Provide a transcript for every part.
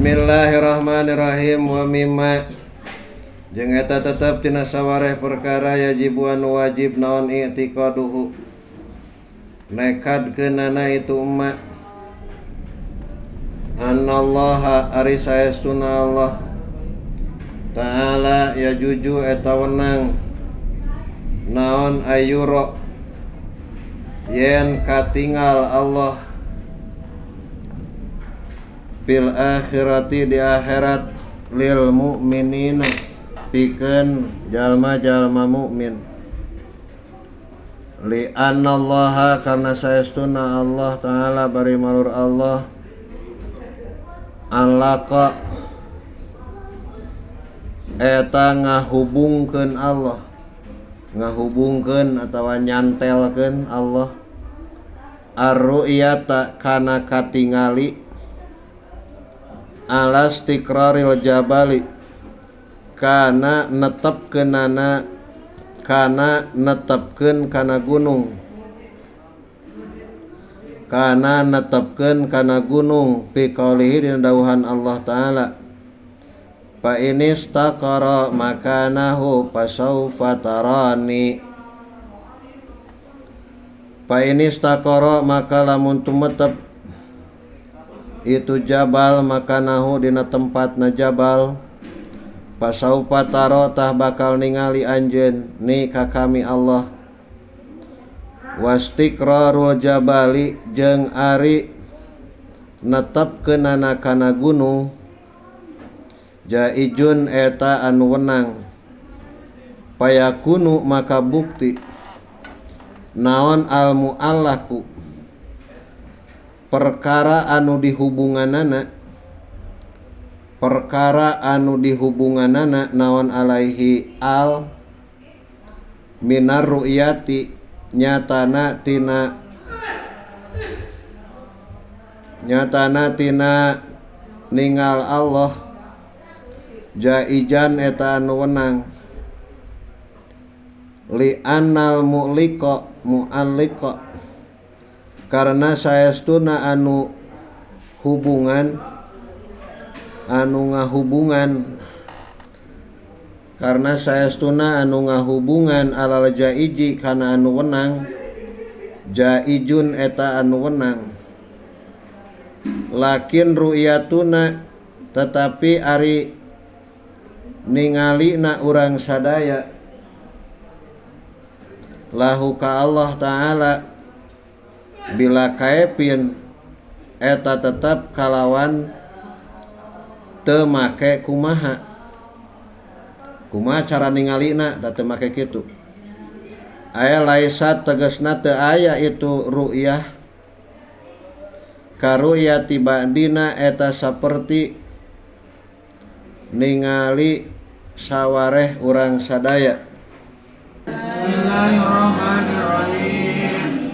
Bismillahirrahmanirrahim. Wa mimma jeung eta tetep tina sawareh perkara yajibu anu wajib naon i'tiqaduhu nekadkeunana itu umma annallaha ari saestuna Allah ta'ala yajuju eta wenang naon ayuro yen katingal Allah bil akhirati di akhirat lil mu'minina pikeun jalma-jalma mukmin li annallaha karna saestuna Allah taala bari malur Allah alaqa eta ngahubungkeun Allah ngahubungkeun atawa nyantelkeun Allah ar-ru'yata kana katingali alas tikraril jabali kana netepkeunana kana netepkeun kana gunung kana netepkeun kana gunung fi qaulihi dina dawuhan Allah taala fa inistaqara makanahu fasawfa tarani fa inistaqara maka lamun tumetep itu jabal makanahu dina tempatna jabal pasaupa taro tah bakal ningali anjeun ni ka kami Allah wastiqrarul jabali jeung ari netepkeunana kana gunung jaijun eta anu wenang payakunu maka bukti naon al muallaku perkara anu dihubunganana naon alaihi al minar ru'yati nyatana tina ningal Allah jaijan eta anu wenang li annal mu'alliqa karena saestuna anu hubungan anu ngahubungan karena saestuna anu ngahubungan alal jaiji kana anu wenang jaijun eta anu wenang lakin ru'yatuna tetapi ari ningalina urang sadaya lahu ka Allah taala bila kaepin eta tetap kalawan teu make kumaha cara ningalina teu make kitu aya laisat tegasna teu aya itu ru'yah karu'yati ba'dina eta saperti ningali sawareh urang sadaya. Bismillahirrahmanirrahim.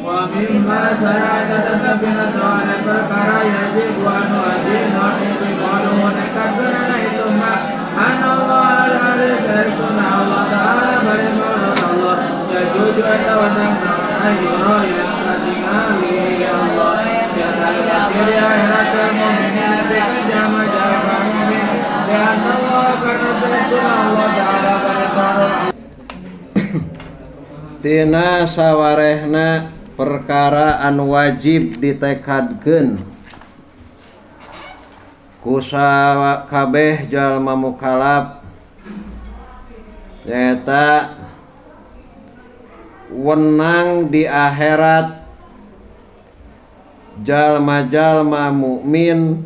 Wa mimma sarata tetap bina sawana perkara yajibu anu wajib i'tiqaduhu nekadkeunana itu ma anallah al-haris saestuna Allah ta'ala bari malur Allah yajuju eta wenang naon ayyura yang katingali Allah ya al-akhir akhirat mu'minin pikeun jalma-jalma mukmin ya Allah karna saestuna Allah ta'ala bari malur tina sawarehna perkara anu wajib ditekadkeun ku kabeh jalma mukallaf nyaeta wenang di akhirat jalma-jalma mukmin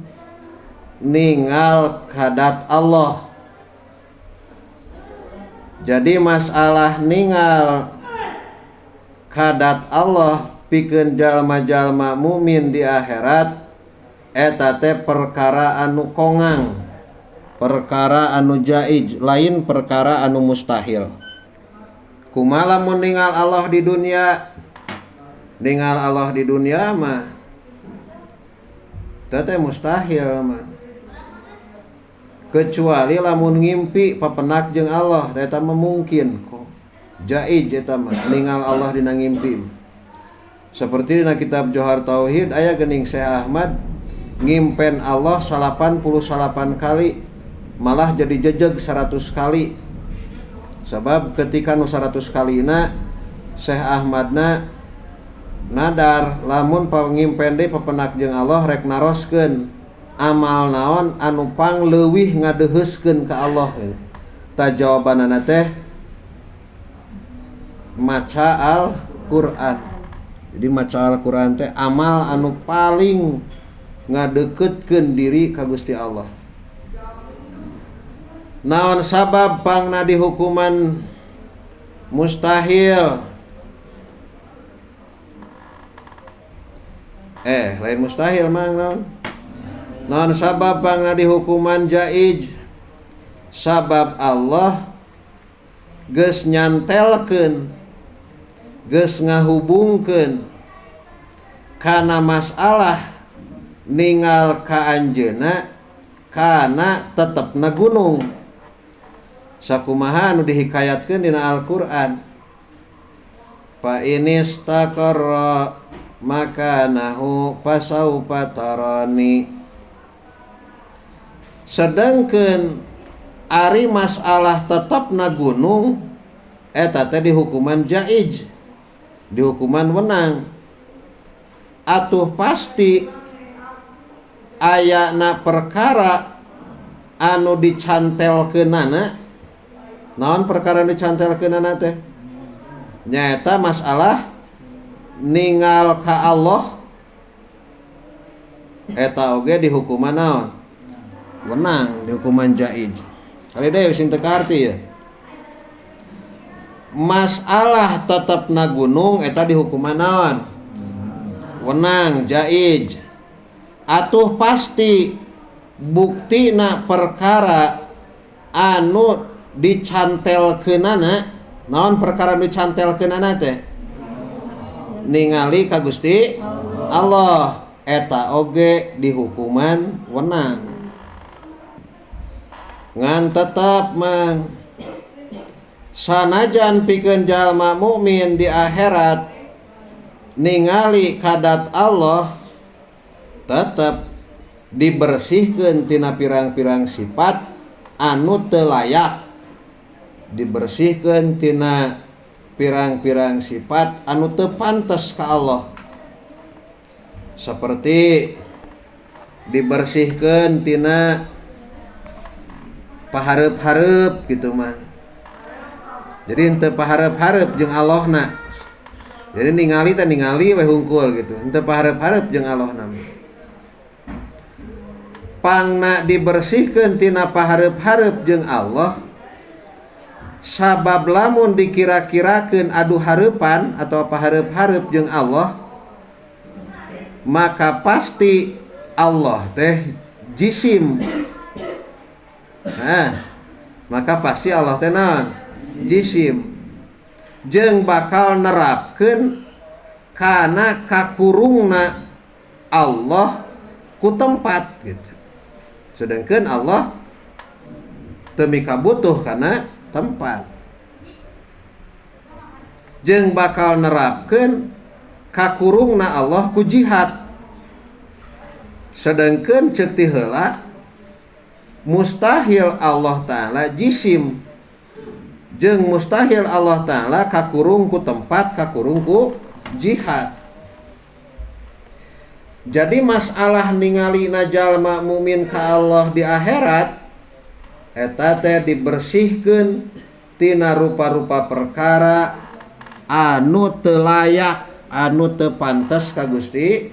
ningal kadat Allah. Jadi masalah ningal kadat Allah pikeun jalma-jalma mukmin di akhirat eta teh perkara anu kongang, perkara anu jaiz, lain perkara anu mustahil. Kumaha lamun ningal Allah di dunia? Ningal Allah di dunia mah teh mustahil mah. Kecuali lamun ngimpi papenak jeung Allah eta mah mungkin. Jaiz eta mah ningal Allah dina ngimpi. Seperti dina kitab Johar Tauhid aya geuning Syekh Ahmad ngimpen Allah 88 kali, malah jadi jejeg 100 kali. Sebab ketika nu 100 kalina Syekh Ahmadna nadar lamun pangimpen deui papenak jeung Allah rek naroskeun amal naon anu pangleuwih ngadeheuskeun ka Allah. Ta jawabanana teh maca Al-Qur'an. Jadi maca Al-Qur'an teh amal anu paling ngadeukeutkeun diri ka Gusti Allah. Naon sabab pangna di hukuman mustahil? Lain mustahil mang naon? Naon sabab pangna di hukuman jaiz? Sabab Allah geus nyantelkeun, geus ngahubungkeun kana masalah ningal ka anjeunna kana tetepna gunung. Sakumaha anu dihikayatkeun dina Al-Qur'an. Fa inistaqarra makanahu fasaufa tarani. Sedangkeun ari masalah tetepna gunung eta teh di hukuman jaiz, di hukuman wenang. Atuh pasti ayana perkara anu dicantelkeunana. Naon perkara dicantelkeunana teh? Nyaeta masalah ningal ka Allah. Eta oge di hukuman naon? Wenang, di hukuman jaiz. Kali deui sing teu kaharti ya. Masalah tetepna gunung eta di hukuman naon? Wenang, jaiz. Atuh pasti buktina perkara anu dicantelkeunana. Naon perkara dicantelkeunana teh? Ningali ka Gusti Allah. Eta oge di hukuman wenang. Ngan tetep mang sanajan pikeun jalma mukmin di akhirat ningali kadat Allah tetep dibersihkeun tina pirang-pirang sifat anu teu layak, dibersihkeun tina pirang-pirang sifat anu teu pantes ka Allah. Seperti dibersihkeun tina pahareup-hareup gitu mah. Jadi henteu pahareup-hareup jeung Allahna. Jadi ningali teh ningali we hungkul gitu. Henteu pahareup-hareup jeung Allahna. Pangna dibersihkeun tina pahareup-hareup jeung Allah. Sabab lamun dikira-kirakeun adu hareupan atau pahareup-hareup jeung Allah, maka pasti Allah teh jisim. Nah, maka pasti Allah teh naon? Jisim. Jeung bakal nerapkeun kana kakurungna Allah ku tempat gitu. Sedangkan Allah teu mika butuh kana tempat. Jeung bakal nerapkeun kakurungna Allah ku jihad. Sedangkan ceuk ti heula mustahil Allah Ta'ala jisim, jeung mustahil Allah Ta'ala kakurung ku tempat, kakurung ku jihad. Jadi masalah ningalina jalma mukmin ka Allah di akhirat eta teh dibersihkeun tina rupa-rupa perkara anu teu layak, anu teu pantes ka Gusti,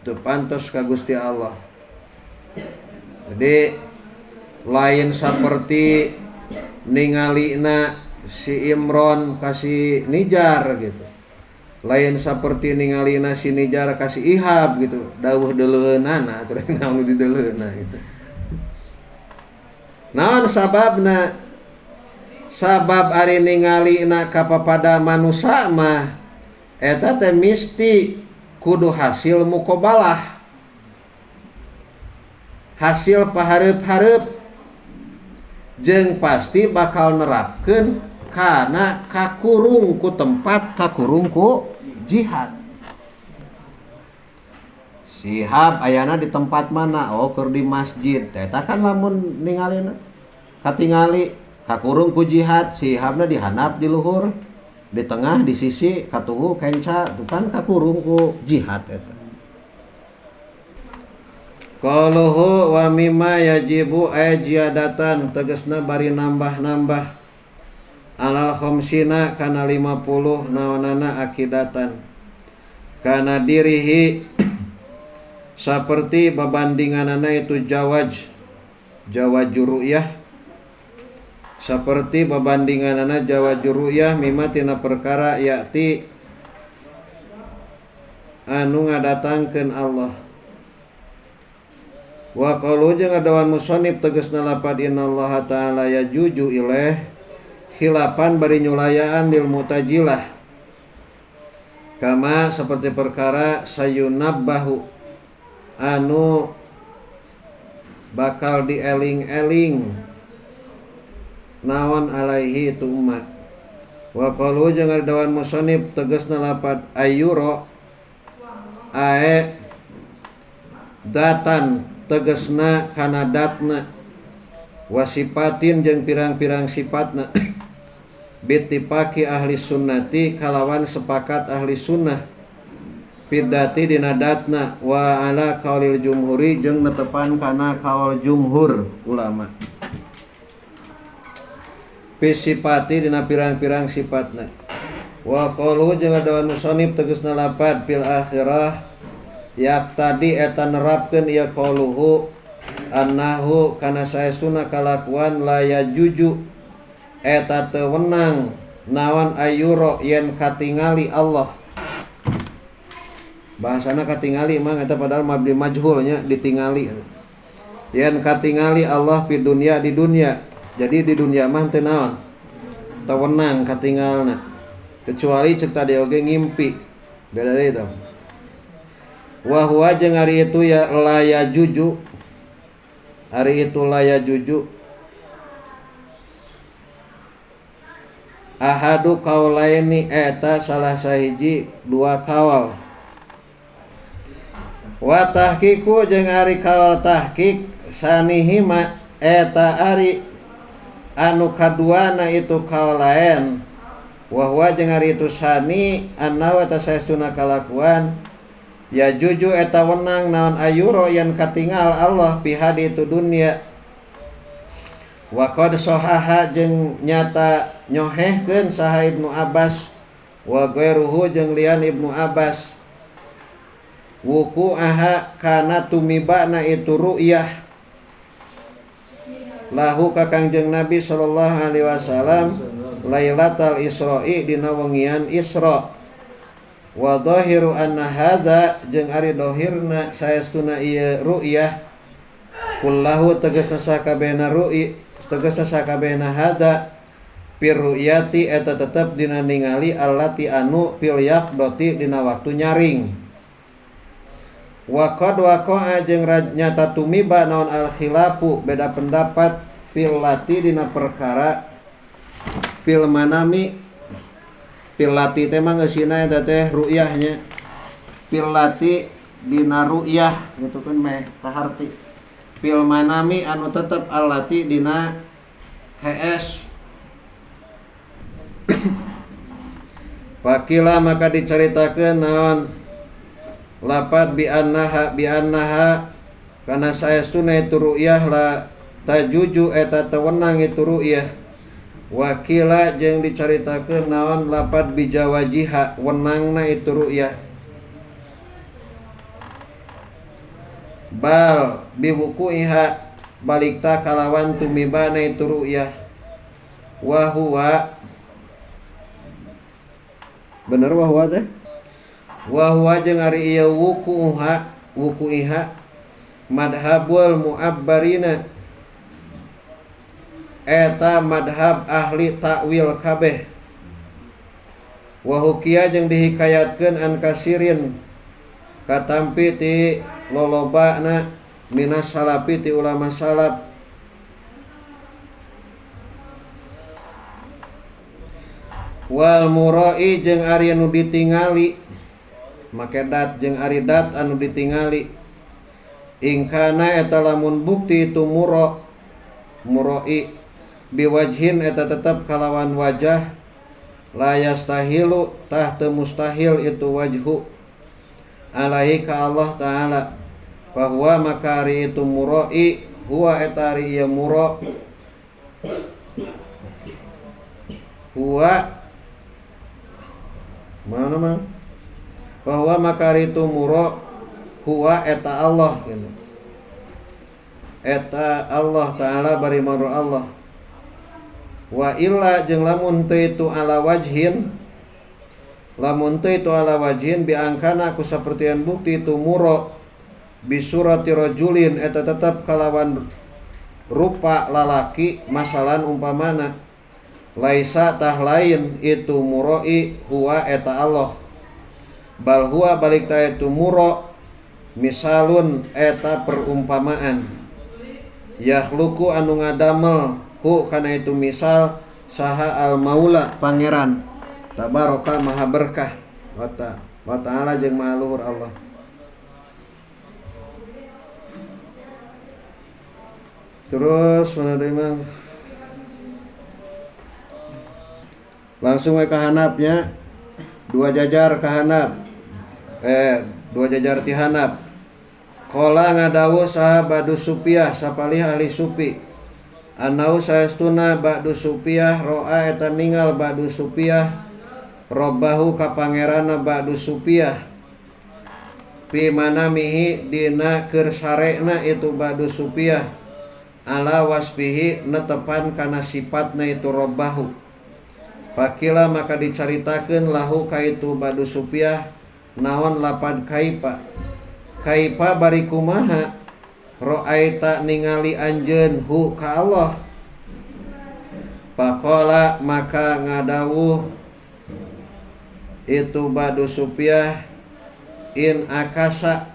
teu pantes ka Gusti Allah. Jadi lain seperti ningalina si Imron kasih Nijar gitu. Lain seperti ningalina si Nijar kasih Ihab gitu. Dawuh deuleunana atuh naon di deuleuna gitu. Naon sababna? Sabab ari ningalina ka papada manusia mah eta teh mesti kudu hasil muqabalah. Hasil pahareup-hareup jeung pasti bakal nerapkeun kana kakurung ku tempat, kakurung ku jihad. Sihab ayana di tempat mana? Oh, keur di masjid. Eta kan lamun ningalina katingali kakurung ku jihad, sihabna dihandap di luhur, di tengah di sisi katuhu kenca, bukan kakurung ku jihad eta. Qaluhu wa mimma yajibu ajiyadatan tegasna bari nambah-nambah alal khamsina kana 50 naonana akidatan kana dirihi seperti babandinganana itu jawaju ru'yah seperti babandinganana jawaju ru'yah mimma tina perkara yakti anu ngadatangkeun Allah. Wa qalu jeung adawan musannif tegasna lapad innallaha ta'ala yajuju ilaih khilapan bari nyulayaan lil mutajilah kama seperti perkara sayunabbahu anu bakal dieling-eling naon alaihi itu umat. Wa qalu jeung adawan musannif tegasna lapad ayyura ae datan tegesna kana datna wasipatin jeung pirang-pirang sifatna bitipaki ahli sunnati kalawan sepakat ahli sunnah fiddati dina datna wa ala qaulil jumhuri jeung netepan kana kaul jumhur ulama fisipati dina pirang-pirang sifatna. Wa qalu jeung adawan musannif tegasna lapad fil akhirah yak tadi eta nerapkeun ieu qauluhu annahu kana saestuna kalakuan la yajuju eta teu wenang naon ayuro yen katingali Allah. Bahasana katingali mah eta padahal mabni majhul nya ditingali. Yen katingali Allah fi dunya di dunya. Jadi di dunia mah teu naon teu wenang katingalna. Kecuali ceuk tadi oge ngimpi. Beda deui tah. Wa huwa jeung ari itu ya laya juju ari itu laya juju ahadu kaulaini eta salah sahiji dua kawal wa tahqiqu jeung ari kawal tahqiq sanihima eta ari anu kaduana itu kawal lain wa huwa jeung ari itu sani annahu eta saestuna kalakuan ya juju eta wenang naon ayuro yang katingal Allah pihadi itu dunia. Wa qad sahaha jeung nyata nyohehkeun saha Ibnu Abbas wa ghairuhu jeung lian Ibnu Abbas wuku'aha kana tumibana itu ru'yah lahu ka Kangjeng Nabi sallallahu alaihi wasallam lailatal Isra'i dina wengian Isra. Wa dhahiru anna hadza jeung ari dhahirna saestuna ieu ru'yah kullahu tegasna sakabehna ru'i tegasna sakabehna hadza fir ru'yati eta tetep dina ningali allati anu fil yaqdati dina waktu nyaring. Wa qad waqa'a jeung nyata tumiba naon al khilafu beda pendapat fil lati dina perkara fil manami pilati teh mah geusina eta teh ru'yahnya pilati dina ru'yah gitu kan meh kaharti fil manami anu tetep alati dina HS. Pakila maka diceritakeun naon lapad bi annaha kana saestuna itu ru'yah la tajuju eta teu wenang itu ru'yah. Wakila jeung dicaritakeun naon lapad bijawajiha wenangna itu ru'yah bal biwukuiha balikta kalawan tumibana itu ru'yah wa huwa bener wa huwa teh wa huwa jeung ari ieu wukuiha madhabul mu'abbarina eta madhab ahli takwil kabeh. Wa hukiya jeung dihikayatkeun an kasirin katampi ti lolobana minas salafi ti ulama salaf wal murai jeung ari anu ditingali make dat jeung ari dat anu ditingali ingkana eta lamun bukti itu muroi biwajhin eta tetap kalawan wajah la yastahilu tah teu mustahil itu wajhu alaihi ka Allah taala bahwa makari itu muroi huwa eta ari ieu muro huwa mana mah bahwa makari itu muro huwa eta Allah gitu. Eta Allah taala bari maru Allah wa illa jeung lamun teu itu ala wajhin bi angkana ku sapertian bukti itu muro bisurati rajulin eta tetap kalawan rupa lalaki masalan umpamana laisa tah lain itu muroi huwa eta Allah bal huwa balik ta itu muro misalun eta perumpamaan yakhluqu anu ngadamel hu kana itu misal saha al maula pangeran tabaraka maha berkah wa ta'ala jeung maha luhur Allah. Terus mana deui mah langsung we ka hanapnya dua jajar ka hanap dua jajar ti hanap qala ngadawuh sahabadu supiyah sapalih ahli supi anau saestuna ba'du supiyah ro'a eta ningal ba'du supiyah robbahu ka pangerana ba'du supiyah pi manamihi dina keur sarena itu ba'du supiyah ala wasfihi netepan kana sifatna itu robbahu pakila maka dicaritakeun lahu ka itu ba'du supiyah naon lapad kaipa bari kumaha ro'aita ningali anjeun hu ka Allah faqala maka ngadawuh itu ba'du supiyah in akasa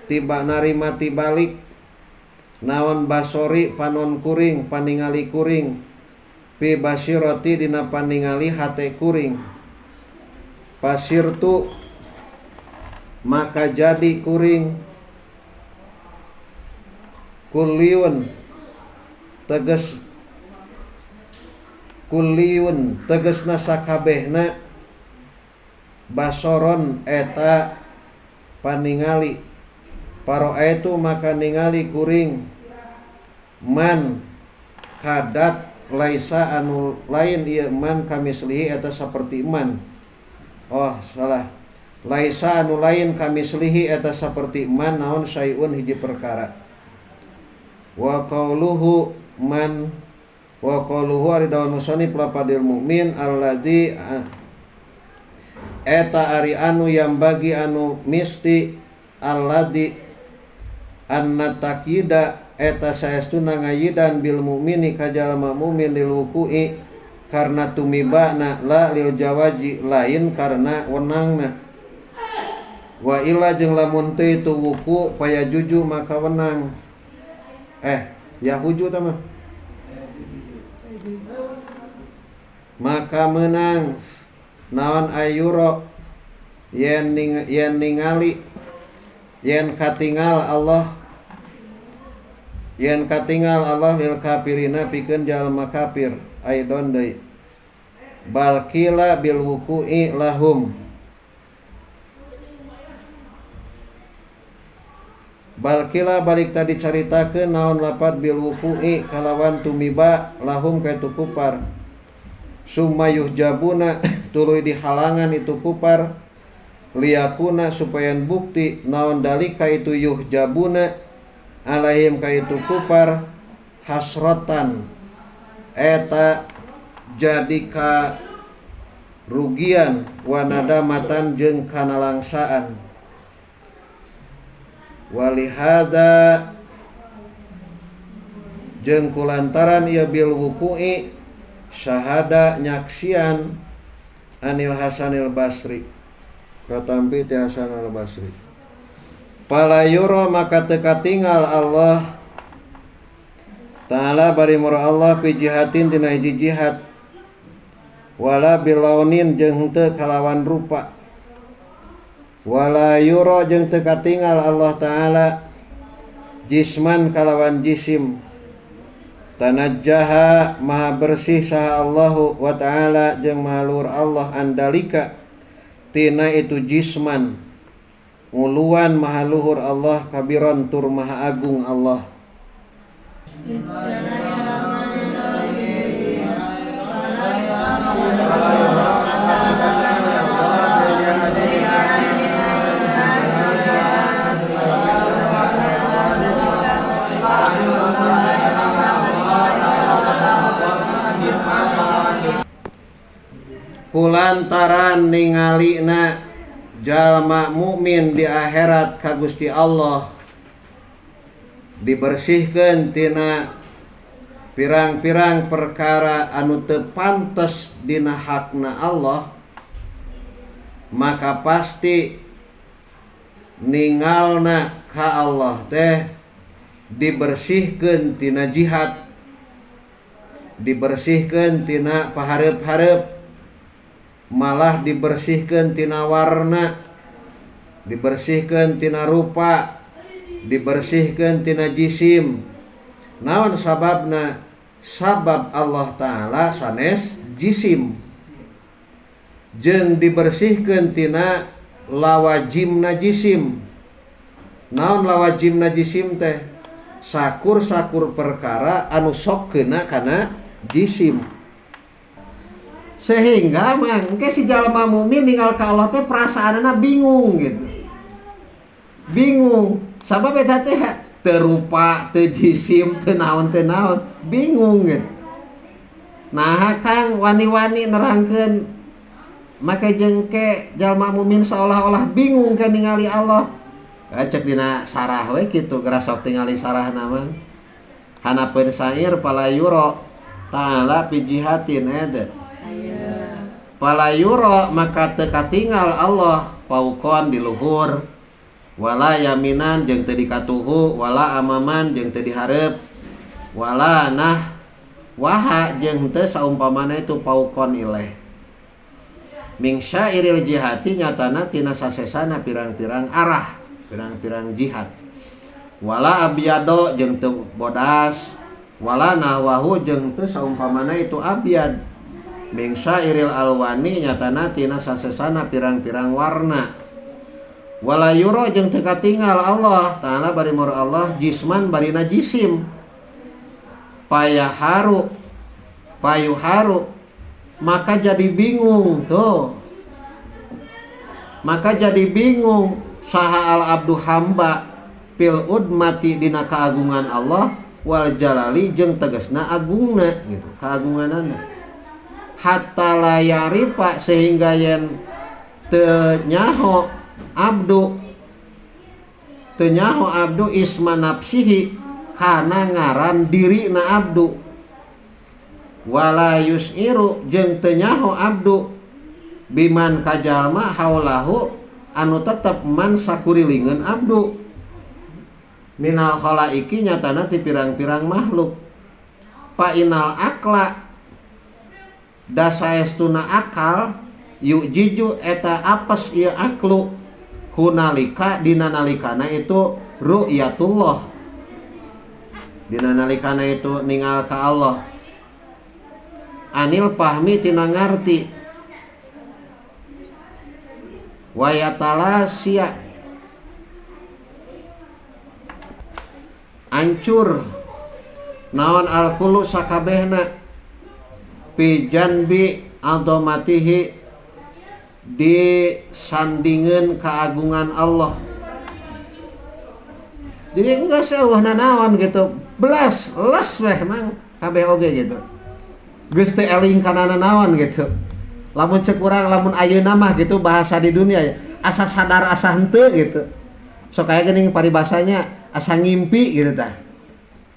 tiba narima tibalik naon basori panon kuring paningali kuring pi basiroti dina paningali hate kuring pasirtu maka jadi kuring kuliun tegesna sakabehna basoron eta paningali paroaitu maka ningali kuring man kadat laisa anu lain ieu man kamislihi eta saperti man laisa anu lain kamislihi eta saperti man naon sayun hiji perkara wa qauluhu ari daun musannif lapadil mukmin alladzi eta ari anu yang bagi anu misti alladzi annatakida eta saestuna ngayidan bil mukmini ka jalma mukmin lil wuku'i karena tumibana la lil jawaji lain karena wenangna wa illa jeung lamun teu itu wuku paya juju maka wenang ya huju tah mah maka menang naon ayuro yen ningali yen katingal Allah lil kafirina pikeun jalma kafir aidon deui balkila bil wuku'i lahum balkila balik tadi caritakeun naon lapat bil wuku'i kalawan tumiba lahum kaitu kupar summa yuhjabuna tuluy dihalangan itu kupar liyakuna supayan bukti naon dalika itu yuhjabuna alaihim kaitu kupar hasratan eta jadi ka rugian wa nadamatan jeung kana langsaan walihada jeung kulantaran ieu bil wuku'i syahada nyaksian anil Hasanil Basri katampi ti Hasan al Basri pala yura maka teka tinggal Allah ta'ala bari mura Allah fi jihatin dina hiji jihad wala bilaunin jeung henteu kalawan rupa, wala yura jeung teu katingal Allah taala jisman kalawan jisim, tanajjaha maha bersih saha Allahu wa taala jeung maha luhur Allah andalika tina itu jisman, nguluan maha luhur Allah, kabiran tur maha agung Allah. Kulantaran ningalina jalma mukmin di akhirat ka Gusti Allah dibersihkeun tina pirang-pirang perkara anu teu pantes dina hakna Allah, maka pasti ningalna ka Allah teh dibersihkeun tina jihad, dibersihkeun tina pahareup-hareup, malah dibersihkeun tina warna, dibersihkeun tina rupa, dibersihkeun tina jisim. Naon sababna? Sabab Allah taala sanes jisim, jeung dibersihkeun tina lawajimna jisim. Naon lawajimna jisim teh? Sakur-sakur perkara anu sok keuna kana jisim. Sehingga mangke si jalma mukmin ninggal ka Allah teh perasaanna bingung gitu. Bingung. Sabab eta teh teu rupa, teu jisim, teu naon, bingung gitu. Nah, Kang wani-wani nerangkeun make jengke jalma mukmin seolah-olah bingung ke ningali Allah. Cek dina sarah we kitu geura sok tingali sarahna mah. Hanapeun sair palayuro ta'ala fi jihatin ede. Palayuro maka teu katingal Allah paukon di luhur, wala yaminan jeung teu dikatuhu, wala amaman jeung teu dihareup, wala nah waha jeung teu saumpamana itu paukon ileh. Min syairil jihati nyatana tina sasesana pirang-pirang arah, pirang-pirang jihad. Wala abyado jeung teu bodas, wala nahwahu jeung teu saumpamana itu abyad. Min syairil alwani nyatana tina sasesana pirang-pirang warna. Wala yura jeung teu katingal Allah taala bari mur Allah jisman barina jisim. Payuharu maka jadi bingung tuh. Maka jadi bingung saha al abdu hamba fil udmati dina kaagungan Allah wal jalali jeung tegasna agungna gitu, kaagunganana. Hatta layari pak sehingga yen teu nyaho abdu isma nafsihi kana ngaran dirina abdu, wala yus'iru jeung teu nyaho abdu biman kajalma haulahu anu tetep man sakurilingeun abdu minal khalaiki nyatana ti pirang-pirang makhluk. Pa inal akla dasaestuna akal yujiju eta apes ieu aklu hunalika dina nalikana itu ru'yatullah, dina nalikana itu ningal ka Allah, anil pahmi tina ngarti, wayatalasya ancur naon alkulu sakabehna fi janbi adomatihi disandingeun keagungan Allah. Jadi enggak seueuhna naon gitu, belas les weh mang kabeh oge gitu. Geus teu eling kana naon gitu. Lamun ceuk urang lamun ayeuna mah gitu bahasa di dunia ya, asa sadar asa henteu gitu. Sok aya geuning paribasanya asa ngimpi gitu tah.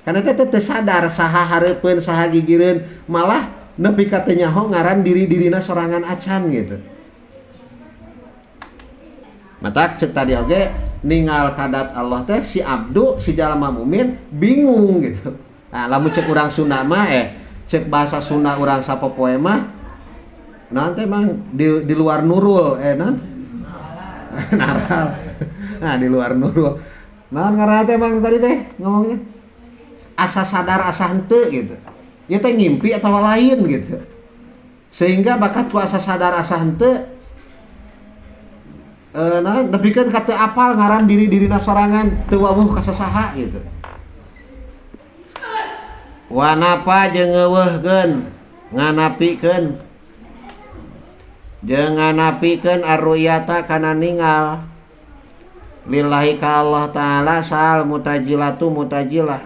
Karena teh teu sadar saha hareupeun saha gigireun, malah nepi ka teu nyaho ngaran diri-dirina sorangan acan gitu. Matak cek tadi oge ningal kadat Allah teh si abdu si jalma mukmin bingung gitu. Nah, lamun cek urang Sunda mah cek bahasa Sunda urang sapopoe mah nanti emang di luar nurul naral. Nah di luar nurul karena teh emang tadi teh ngomongnya asa sadar asa henteu gitu ya teh ngimpi atau lain gitu sehingga bakat ku asa sadar asa henteu nepikeun ka teu apal ngaran diri-dirina sorangan teu wawuh ka sasaha gitu wanapa jeung ngeuweuhkeun nganapikeun jeung nganapikeun arruyata kana ningal lillahi ka Allah ta'ala sal mutajilatu mutajilah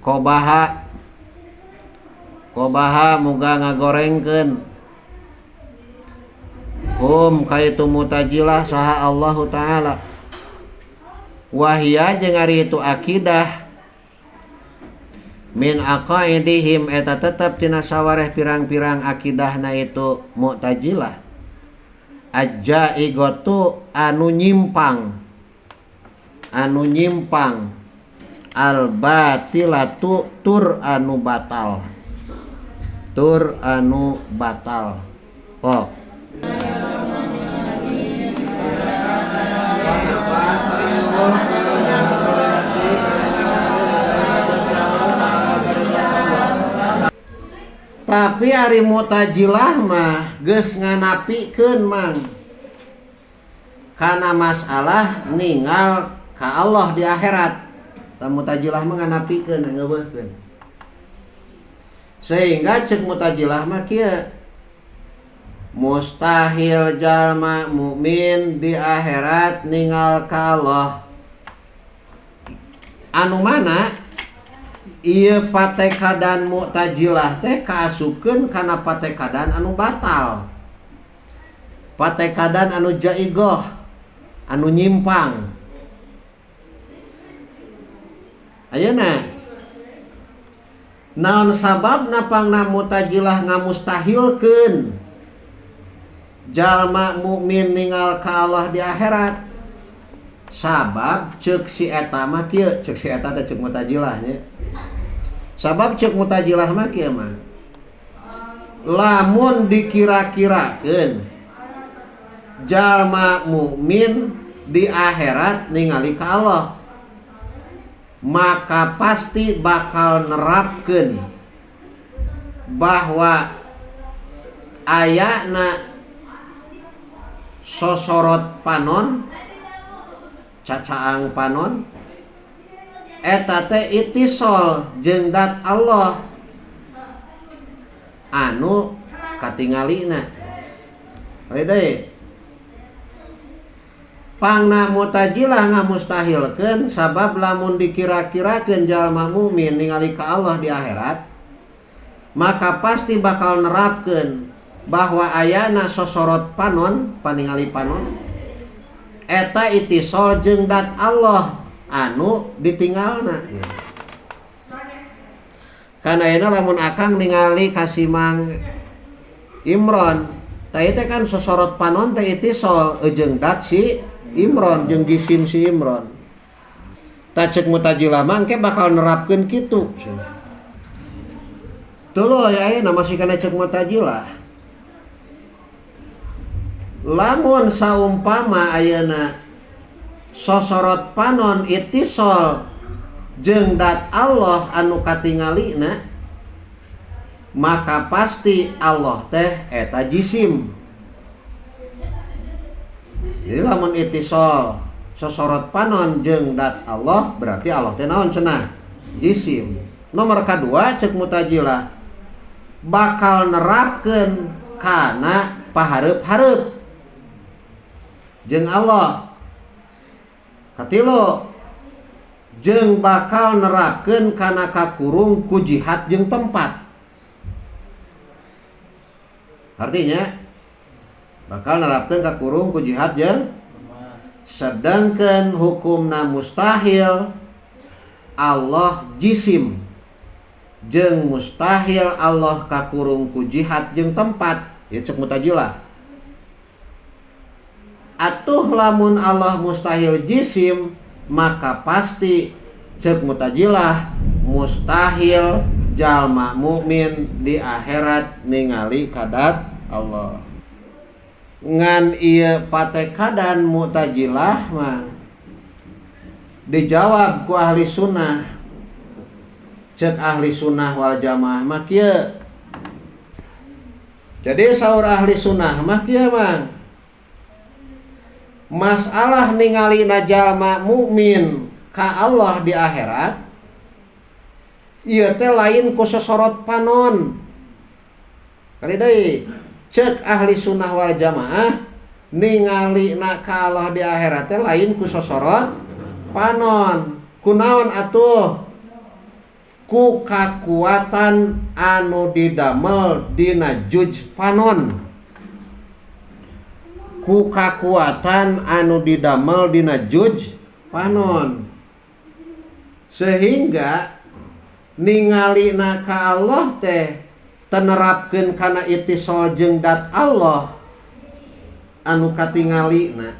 kobaha muga ngagorengkeun kaitu mutajilah saha Allah ta'ala wahia jeung ari itu akidah min aqaidihim eta tetep tina sawareh pirang-pirang akidahna itu mu'tajilah ajaigotu anu nyimpang al batilatu tur anu batal kok tapi ari mu'tajilah mah geus nganapikeun mang kana masalah ningal ka Allah di akhirat. Ta mu'tajilah mah nganapikeun ngeuweuhkeun. Sehingga ceuk mu'tajilah mah kieu mustahil jalma mukmin di akhirat ningal ka Allah. Anu mana ieu patekadan mu'tajilah teh kaasupkeun kana patekadan anu batal. Patekadan anu jaigoh, anu nyimpang. Ayeuna naon sababna pangna mu'tajilah ngamustahilkeun jalma mukmin ningal ka Allah di akhirat? Sabab ceuk si eta mah kieu, ceuk si eta teh ceuk mu'tajilah nya. Sabab ceuk mu'tajilah mah kieu mah lamun dikira-kirakeun jalma mukmin di akhirat ningali ka Allah maka pasti bakal nerapkeun bahwa ayana sosorot panon cacaang panon eta teh itisol jeung dat Allah anu katingalina. Deui pangna mu'tajilah ngamustahilkeun sabab lamun dikira-kirakeun jalma mukmin ningali ka Allah di akhirat maka pasti bakal nerapkeun bahwa ayana sosorot panon paningali panon eta itisol jeung dat Allah anu ditinggalna. Kana ayeuna lamun akang ningali kasimang Imron tah teh kan sosorot panon teh itisol jeung dat si Imron jeung jisim si Imron. Tah ceuk mu'tajilah mah engke bakal nerapkeun kitu. Tuluy ayeuna masih kana ceuk mu'tajilah. Lamun saumpama ayeuna sosorot panon itisol jeung dat Allah anu katingalina maka pasti Allah teh eta jisim. Jadi lamun itisol sosorot panon jeung dat Allah berarti Allah teh naon cenah? Jisim. Nomor kadua ceuk mu'tajilah bakal nerapkeun kana pahareup-hareup jeung Allah. Katilu jeung bakal nerapkeun kana kakurung ku jihad jeung tempat. Artinya bakal nerapkeun kakurung ku jihad jeung sedangkan hukumna mustahil Allah jisim jeung mustahil Allah kakurung ku jihad jeung tempat. Ya ceuk mu'tajilah. Atuh lamun Allah mustahil jisim maka pasti ceuk mu'tajilah mustahil jalma mukmin di akhirat ningali kadat Allah. Ngan ieu patekadan Mu'tazilah mah dijawab ku ahli sunnah. Cek ahli sunnah wal jamaah mah kieu. Jadi saur ahli sunnah mah kieu mah masalah ningali jalma mukmin ka Allah di akhirat ieu teh lain ku sosorot panon. Kali deui cek ahli sunnah wal jamaah ningali ka Allah di akhirat teh lain ku sosorot panon. Kunaon atuh? Ku kakuatan anu didamel dina juj panon. Ku kakuatan anu didamel dina juj panon. Sehingga ningali ka Allah teh tenerapkeun kana itisol jeung dat Allah anu katingalina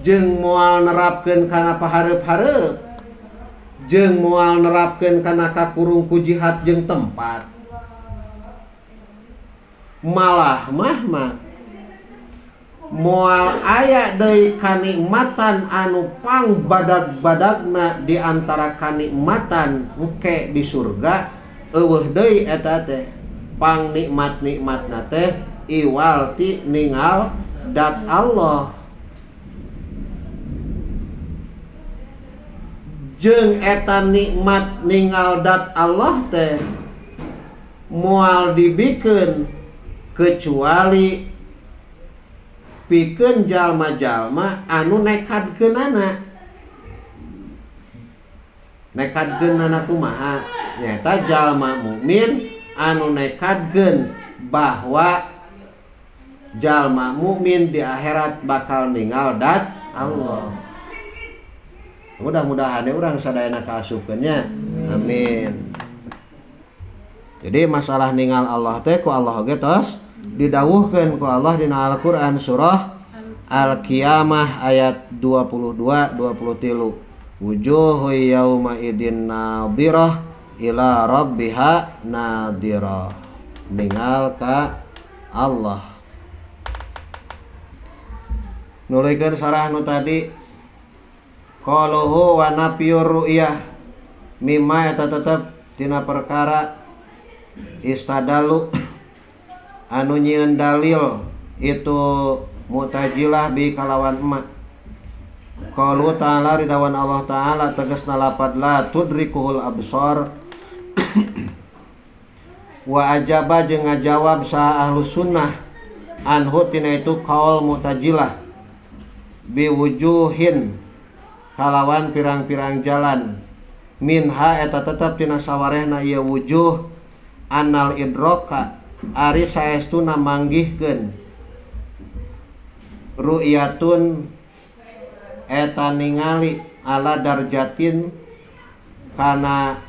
jeung moal nerapkeun kana pahareup-hareup jeung moal nerapkeun kana kakurung ku jihad jeung tempat. Malah mah moal aya deui kanikmatan anu pang badag-badagna di antara kanikmatan engke di surga eueuh deui eta teh pang nikmat-nikmatna teh iwal ti ningal dat Allah. Jeung eta nikmat ningal dat Allah teh moal dibikeun kecuali pikeun jalma-jalma anu nekadkeunana. Nekadkeunana kumaha? Nyata jalma mukmin anu nekadkeun bahwa jalma mukmin di akhirat bakal ningal dat Allah. Mudah-mudahan urang sadayana kaasupkeunnya. Amin. Jadi masalah ningal Allah teh ku Allah oge tos didawuhkeun ku Allah dina Al-Qur'an surah Al-Qiyamah ayat 22-23. Wujuhu yauma idin nadhirah ila rabbiha nadhirah. Ningal ka Allah. Nulikeun sarah nu tadi qaluhu wa nafiyur ru'yah mimma eta tetep tina perkara istadalu anu nyieun dalil itu Mu'tazilah bi kalawan emak. Qalu ta'ala ridawan Allah ta'ala tegasna lapad la tudrikuhul absar wa ajaba jeung ngajawab sa ahlus sunnah anhu tina itu qaul Mu'tazilah bi wujuhin kalawan pirang-pirang jalan minha eta tetep tina sawarehna ieu wujuh anal idroka ari saestuna manggihkeun ru'yatun eta ningali ala darjatin kana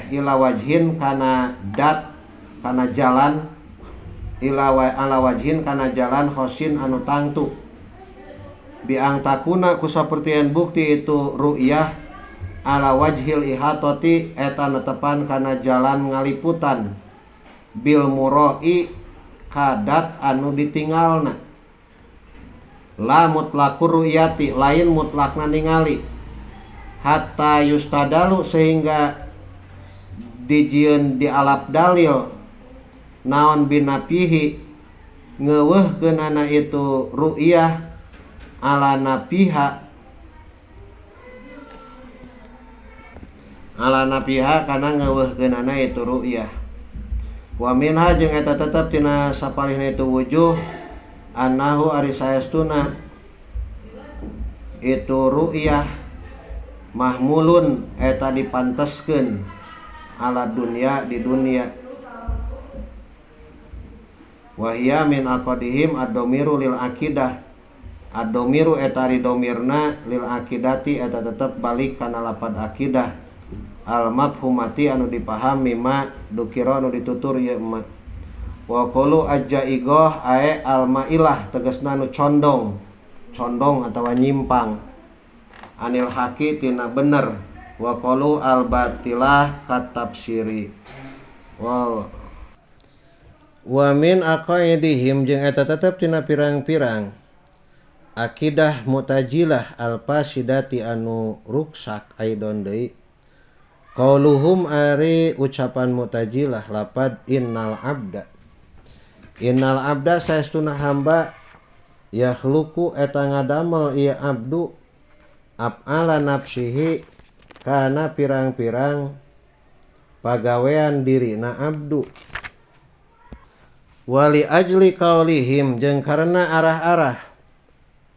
ila wajhin kana dat kana jalan ala wajhin kana jalan khosin anu tangtu biang takuna ku sapertieun bukti itu ru'yah ala wajhil ihatoti eta netepan kana jalan ngaliputan bil muroi kadat anu ditinggalna la mutlaqur ru'yati lain mutlakna ningali hatta yustadalu sehingga dijieun dialap dalil naon binapihi ngeuweuhkeunana itu ru'yah ala napiha kana ngeuweuhkeunana itu ru'yah. Wa minha jeung eta tetep tina saparihna itu wujuh annahu ari saestuna itu ru'yah mahmulun eta dipanteskeun ala dunya di dunia. Wa hiya min aqdihim ad-dhamiru lil aqidah. Ad-dhamiru eta ridomirna lil aqidati eta tetep balik kana lapad aqidah al-mafhumati anu dipahami ma dukira anu ditutur ieu emat. Wa qulu ajaigoh ae al-mailah tegasna anu condong atawa nyimpang anil haqi tina bener wa qalu al-batilah kat tafsiri wal wa min aqaidihim jeung eta tetep tina pirang-pirang akidah Mu'tazilah al-fasidati anu ruksak aidon deui qauluhum ari ucapan Mu'tazilah lapad innal abda saestuna hamba yakhluqu eta ngadamel ieu abdu af'ala nafsihi kana pirang-pirang pagawean dirina abdu wali ajli qaulihim jeung karena arah-arah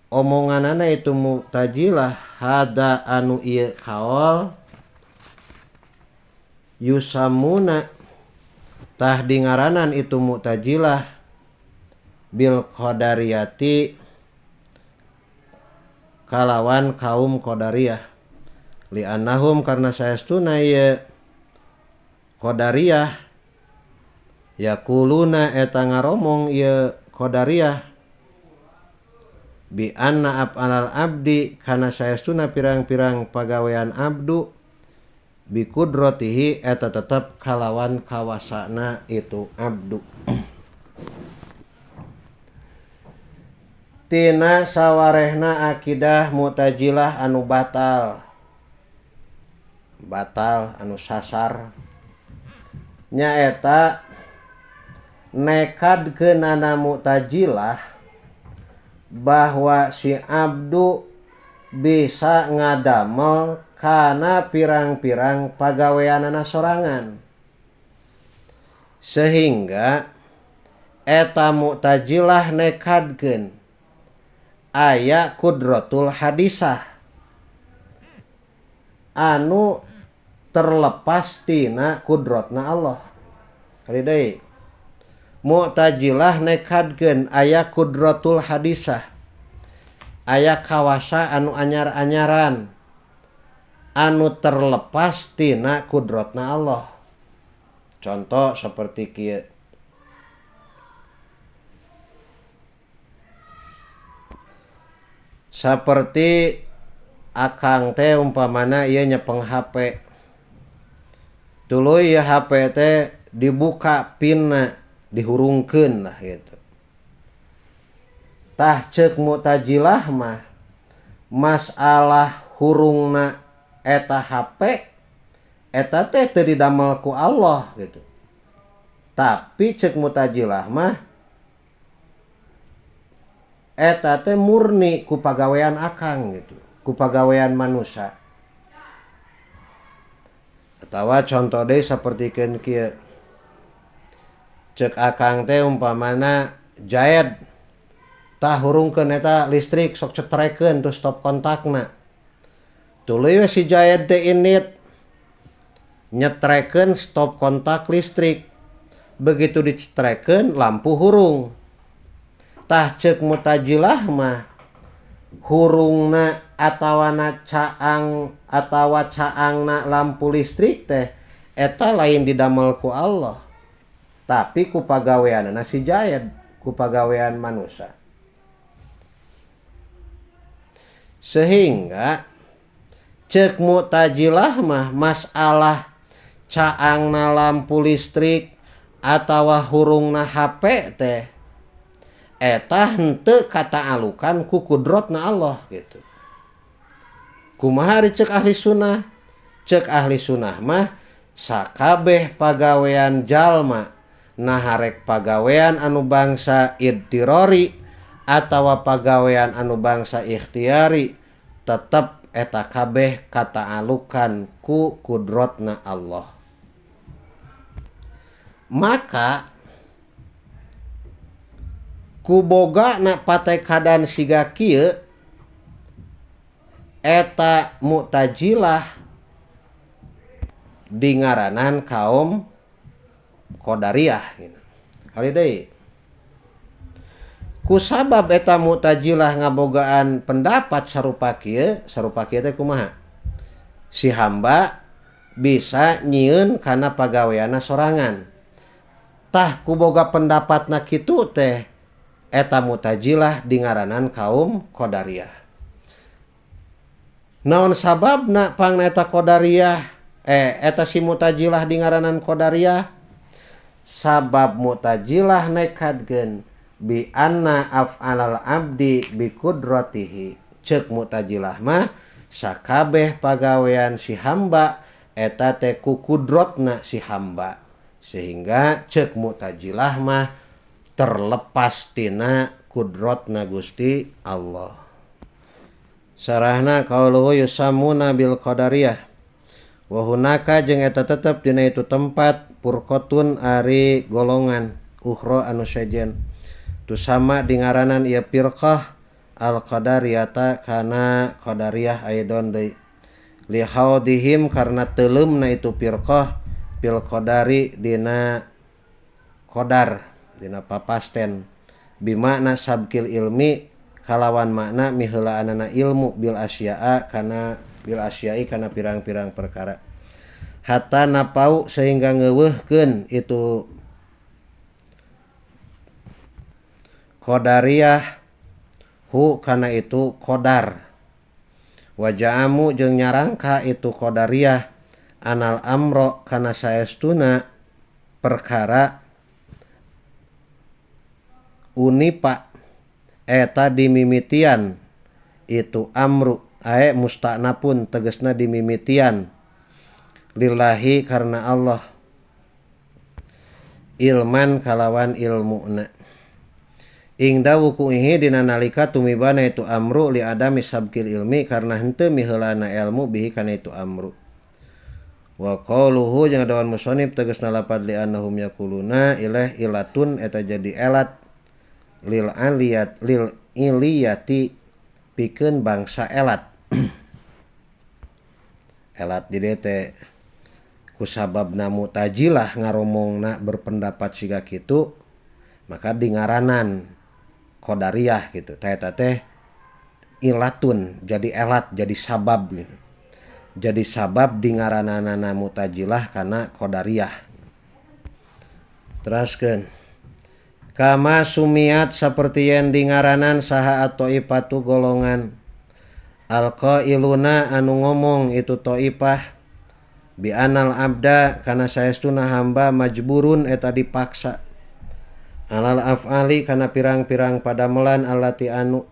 omonganana itu Mu'tazilah hada anu ieu kaol yusamuna tah dingaranan itu Mu'tazilah bil qadariyati kalawan kaum qadariyah li annahum karna saestuna ieu qadariyah yaquluna eta ngaromong ieu qadariyah bi anna af'alal abdi kana saestuna pirang-pirang pagawean abdu bi qudratihi eta tetep kalawan kawasana itu abdu. Tina sawarehna akidah Mu'tazilah anu batal anu sasar nyaeta nekadkeunana Mu'tazilah bahwa si abdu bisa ngadamel kana pirang-pirang pagaweanana sorangan sehingga eta Mu'tazilah nekadkeun aya kudratul hadisah anu terlepas tina kudratna Allah. Kali deui Mu'tazilah nekadkeun aya kudratul hadisah aya kawasa anu anyar-anyaran anu terlepas tina kudratna Allah. Contoh seperti kieu saperti akang teh umpamana ieu nyepeng HP tuluy ieu HP teh dibuka pinna dihurungkeun lah gitu. Tah ceuk Mu'tazilah mah masalah hurungna eta HP eta teh teu didamel ku Allah gitu. Tapi ceuk Mu'tazilah mah eta teh murni ku pagawean akang gitu, ku pagawean manusia. Atawa contoh deui sapertikeun kieu ceuk akang teh umpamana jaed tah hurungkeun eta listrik sok cetrekeun terus stop kontakna tuluy we si jaed teh init nyetrekeun stop kontak listrik begitu dicetrekeun lampu hurung. Tah ceuk Mu'tazilah mah hurungna atawana caangna lampu listrik teh eta lain didamel ku Allah tapi ku pagaweanna si jaed ku pagawean manusia. Sehingga ceuk Mu'tazilah mah masalah caangna lampu listrik atawa hurungna HP teh eta henteu kataalukan ku kudratna Allah gitu. Kumaha ari ceuk ahli sunnah? Ceuk ahli sunnah mah sakabeh pagawean jalma naharek pagawean anu bangsa idtirori atawa pagawean anu bangsa ikhtiyari tetep eta kabeh kataalukan ku kudratna Allah. Maka kuboga na patekadan siga kieu eta Mu'tazilah dingaranan kaum Qadariyah gitu. Kali deui kusabab eta Mu'tazilah ngabogaan pendapat sarupa kieu teh kumaha si hamba bisa nyieun kana pagaweanna sorangan tah kuboga pendapatna kitu teh eta Mu'tazilah dingaranan kaum Qadariyah. Naon sababna pangna eta qadariyah eta si Mu'tazilah di ngaranan qadariyah? Sabab Mu'tazilah nekadkeun bi anna af'alal abdi bi qudratihi. Ceuk Mu'tazilah mah sakabeh pagawean si hamba eta teh ku kudrotna si hamba. Sehingga ceuk Mu'tazilah mah terlepas tina kudrotna Gusti Allah. Sarahna qauluhu yusammuna bil qadariyah. Wa hunaka jeung eta tetep dina itu tempat furqatun ari golongan ukhra anu sejen. Tu sama di ngaranan ieu firqah al qadariyata kana qadariyah aidon deui. Li haudihim karna teuleumna itu firqah bil qadari dina qadar dina papasten bimakna sabkil ilmi kalawan makna miheulaanana ilmu bil asya'a kana bil asya'i kana pirang-pirang perkara hatta napau sehingga ngeuweuhkeun itu qadariyah hu kana itu qadar wa ja'amu jeung nyarangka itu qadariyah anal amro kana saestuna perkara unipa eta dimimitian itu amru ae musta'napun tegasna dimimitian lillahi karena Allah ilman kalawan ilmuna ingda wuku'ihi dina nalika tumibana itu amru li adami sabkil ilmi karena henteu miheulana ilmu bihi kana itu amru wa qauluhu jeung dawan musannif tegasna lapad li annahum yaquluna ilah ilatun eta jadi elat lil iliyati pikeun bangsa elat elat di dieu teh kusababna Mu'tazilah ngaromongna berpendapat siga kitu maka di ngaranan qadariyah gitu eta teh ilatun jadi elat jadi sabab gitu. Jadi sabab di ngarananana Mu'tazilah kana qadariyah. Teruskeun kama sumiat seperti yang di ngaranan saha at-taifatu golongan al-qailuna anu ngomong itu taifah bi anal abda kana saestuna hamba majburun eta dipaksa alal af'ali kana pirang-pirang padamelan allati anu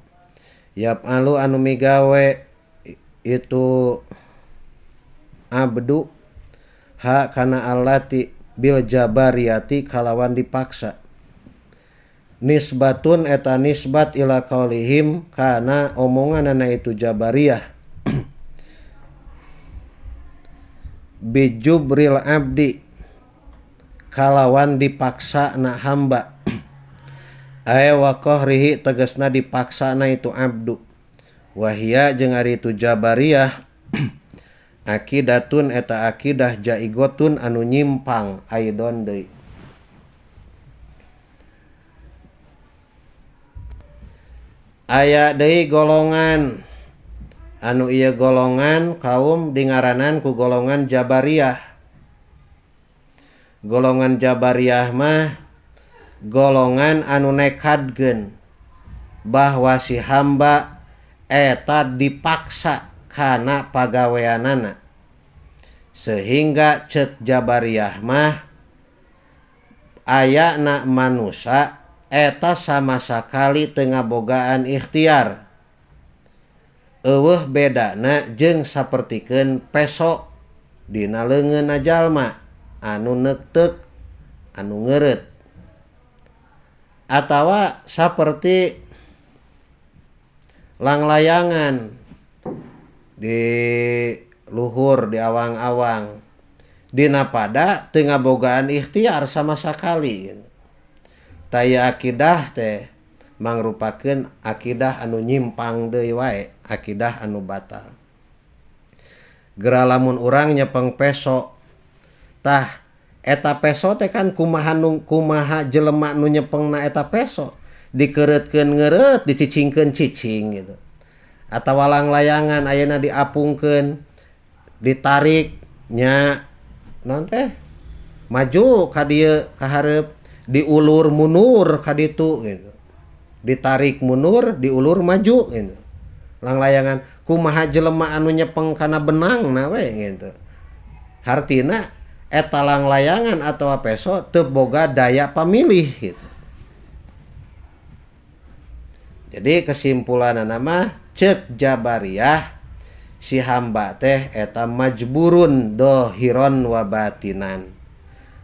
yaf'alu anu migawe itu abdu ha kana allati bil jabariyati kalawan dipaksa nisbatun eta nisbat ila qaulihim kana omonganana itu jabariyah bijubril abdi kalawan dipaksa na hamba aya wa qahrihi tegasna dipaksa na itu abdu wahia jeung ari itu jabariyah akidatun eta akidah jaigotun anu nyimpang aidon deui aya deui golongan anu ieu golongan kaum dingaranan ku golongan Jabariyah. Golongan Jabariyah mah golongan anu nekadkeun bahwa si hamba eta dipaksa kana pagaweanana sehingga ceuk Jabariyah mah ayana manusia eta sama sakali teu ngabogaan ikhtiar. Eueuh bedana jeung sapertikeun peso dina leungeunna jalma anu nekteuk anu ngeureut. Atawa saperti langlayangan di luhur di awang-awang dina pada teu ngabogaan ikhtiar sama sakali. Taya akidah teh mangrupakeun akidah anu nyimpang deui wae, akidah anu batal. Geura lamun urang nyepeng peso, tah eta peso teh kan kumaha jelema nu nyepengna eta peso, dikeureutkeun ngeureut, dicicingkeun cicing gitu. Atawa langlayangan ayeuna diapungkeun, ditarik nya naon teh? Maju ka dieu ka hareup, diulur munur ka ditu gitu. Ditarik munur, diulur maju gitu. Langlayangan kumaha jelema anu nyepeng kana benangna we gitu. Hartina eta langlayangan atau peso teu boga daya pamilih gitu. Jadi kesimpulanna mah ceuk Jabariyah si hamba teh eta majburun dohiron wa batinan.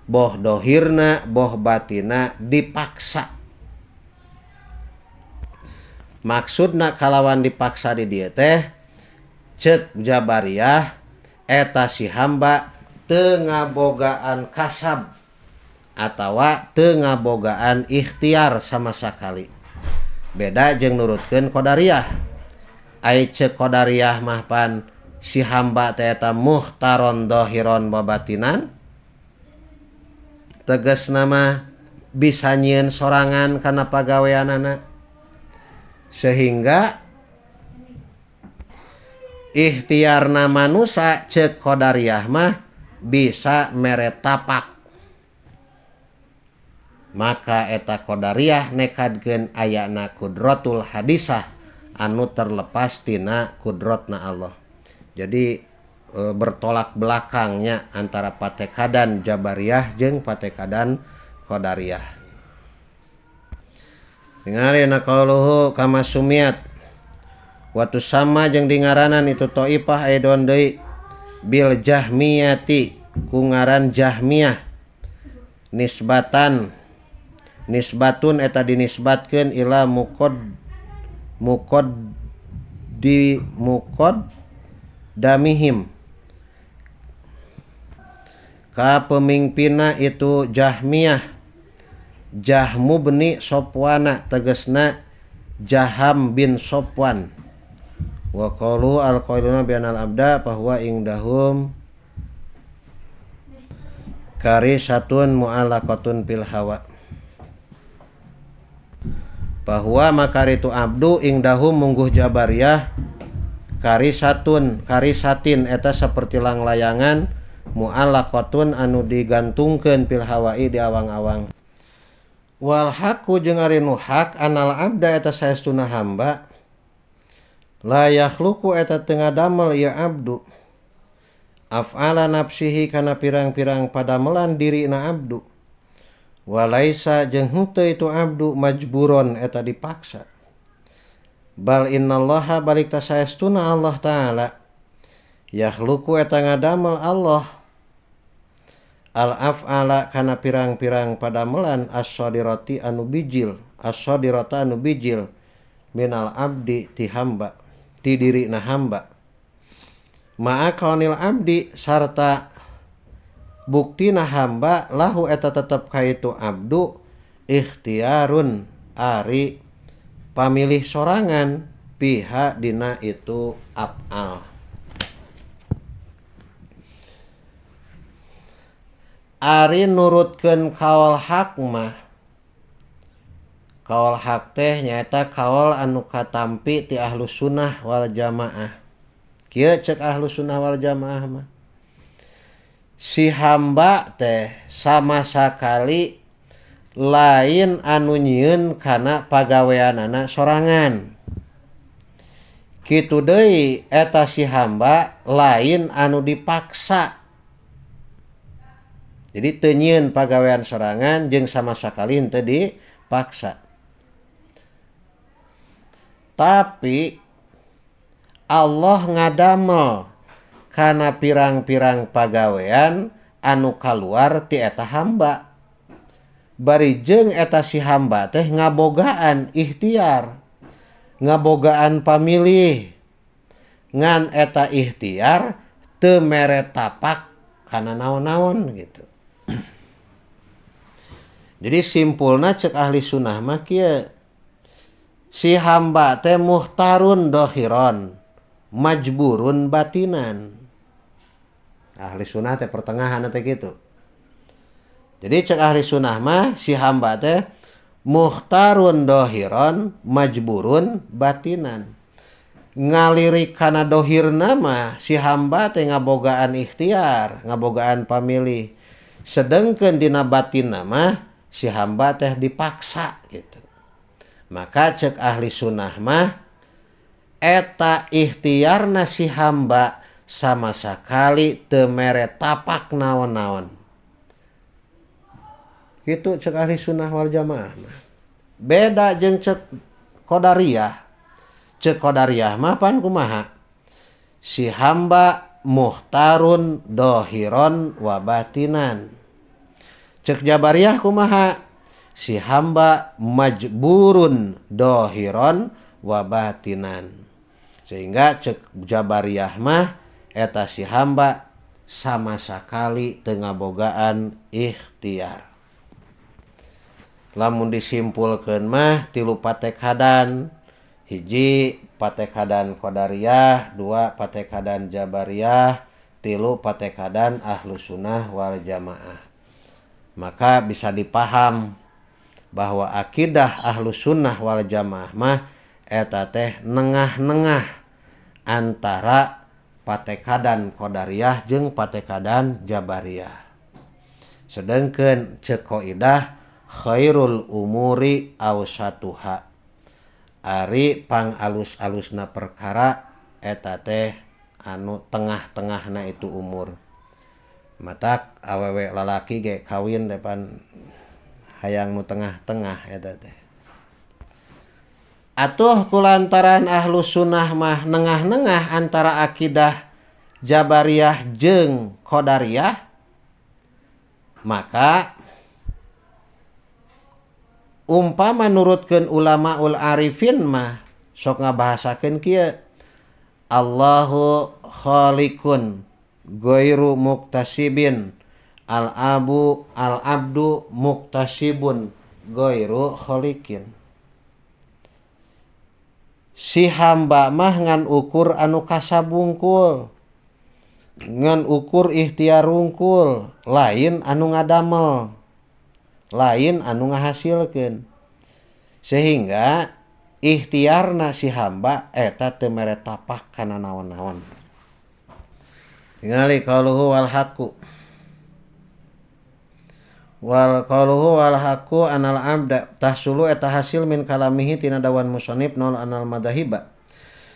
Boh dohirna boh batina dipaksa. Maksudna kalawan dipaksa di dieu teh ceuk Jabariyah eta si hamba teu ngabogaan kasab atawa teu ngabogaan ikhtiar sama sakali. Beda jeung nurutkeun Qadariyah. Ai ceuk Qadariyah mah pan si hamba teh eta muhtaron dohiron babatinan. Tegasna mah bisa nyieun sorangan kana pagaweanana. Sehingga ikhtiarna manusia ceuk Qadariyah mah bisa mere tapak. Maka eta Qadariyah nekadkeun ayana kudratul hadisah anu terlepas tina kudratna Allah. Jadi bertolak belakangnya antara patekadan Jabariyah jeung patekadan Qadariyah. Tingalina qauluhu kama sumiat watu sama jeung dingaranan itu Thaifah aidon deui bil Jahmiyati ku ngaran Jahmiyah nisbatun eta dinisbatkeun ila damihim ka pemimpinna itu Jahmiyah Jahmu bin Sofwana tegasna Jaham bin Sofwan wa qalu al-qailuna bi anal abda bahwa indahum karisatun mu'allaqatun fil hawa bahwa makaritu abdu indahum mungguh Jabariyah karisatin eta saperti langlayangan mu'allaqatun anu digantungkeun fil hawai di awang-awang wal haqqu jeung ari nu hak anal abda eta saestuna hamba la yakhluqu eta teu ngadamel ieu abdu af'ala nafsihi kana pirang-pirang padamelan dirina abdu walaisa jeung henteu itu abdu majburon eta dipaksa bal innallaha balik ta saestuna Allah taala yakhluqu eta ngadamel Allah al af'ala kana pirang-pirang padamelan as-sadirati anu bijil as-sadirata anu bijil minal abdi ti hamba ti dirina hamba ma'a kaunil abdi sarta buktina hamba lahu eta tetep kaitu abdu ikhtiarun ari pamilih sorangan piha dina itu af'al. Ari nurutkeun kaul hak mah kaul hak teh nyaeta kaul anu katampi ti ahlus sunnah wal jamaah. Kieu ceuk ahlus sunnah wal jamaah mah si hamba teh sama sakali lain anu nyieun kana pagaweanana sorangan. Kitu deui eta si hamba lain anu dipaksa. Jadi teu nyieun pagawean sorangan jeung sama sakali henteu dipaksa. Tapi Allah ngadamel kana pirang-pirang pagawean anu kaluar ti eta hamba. Bari jeung eta si hamba teh ngabogaan ikhtiar, ngabogaan pamilih. Ngan eta ikhtiar teu mere tapak kana naon-naon gitu. Jadi simpulna cek ahli sunnah mah kieu. Si hamba teh muhtarun dohiron, majburun batinan. Ahli sunnah teh pertengahan teh gitu. Jadi cek ahli sunnah mah si hamba teh muhtarun dohiron, majburun batinan. Ngalirik kana dohirna mah si hamba teh ngabogaan ikhtiar, ngabogaan pamilih. Sedengkeun dina batinna mah si hamba teh dipaksa gitu. Maka cek ahli sunnah mah eta ikhtiarna si hamba sama sekali teu mere tapak naon-naon. Kitu cek ahli sunnah wal jamaah. Beda jeung cek qadariyah. Cek qadariyah mah pan kumaha? Si hamba muhtarun dohiron wa batinan. Cek jabariyah kumaha? Si hamba majburun dohiron wa batinan. Sehingga cek jabariyah mah eta si hamba sama sekali teu ngabogaan ikhtiar. Lamun disimpulkeun mah 3 patekadan. 1 patekadan qadariyah, 2 patekadan jabariyah, 3 patekadan ahlus sunnah wal jamaah. Maka bisa dipaham bahwa akidah ahlus sunnah wal jamaah mah eta teh nengah-nengah antara patekadan qadariyah jeung patekadan jabariyah. Sedengkeun cek qaidah khairul umuri awsatuha. Ari pang alus-alusna perkara eta teh anu tengah-tengahna itu umur. Matak awewe lalaki ge kawin depan hayang nu tengah-tengah eta teh. Atuh kulantaran ahlus sunnah mah nengah-nengah antara akidah jabariyah jeung qadariyah, maka umpama nurutkeun ulamaul arifin mah sok ngabahasakeun kieu, Allahu khaliqun ghairu muktasibin, al-abdu muktasibun ghairu khaliqin. Si hamba mah ngan ukur anu kasabungkul, ngan ukur ikhtiar rungkul, lain anu ngadamel, lain anu ngahasilkeun. Sehingga ikhtiarna si hamba eta teu mere tapak kana naon-naon. Tingali qauluhu wal haqqu. Wal qauluhu wal haqqu anal abda tahsulu eta hasil min kalamihi tina dawan musannif nol anal madhahiba.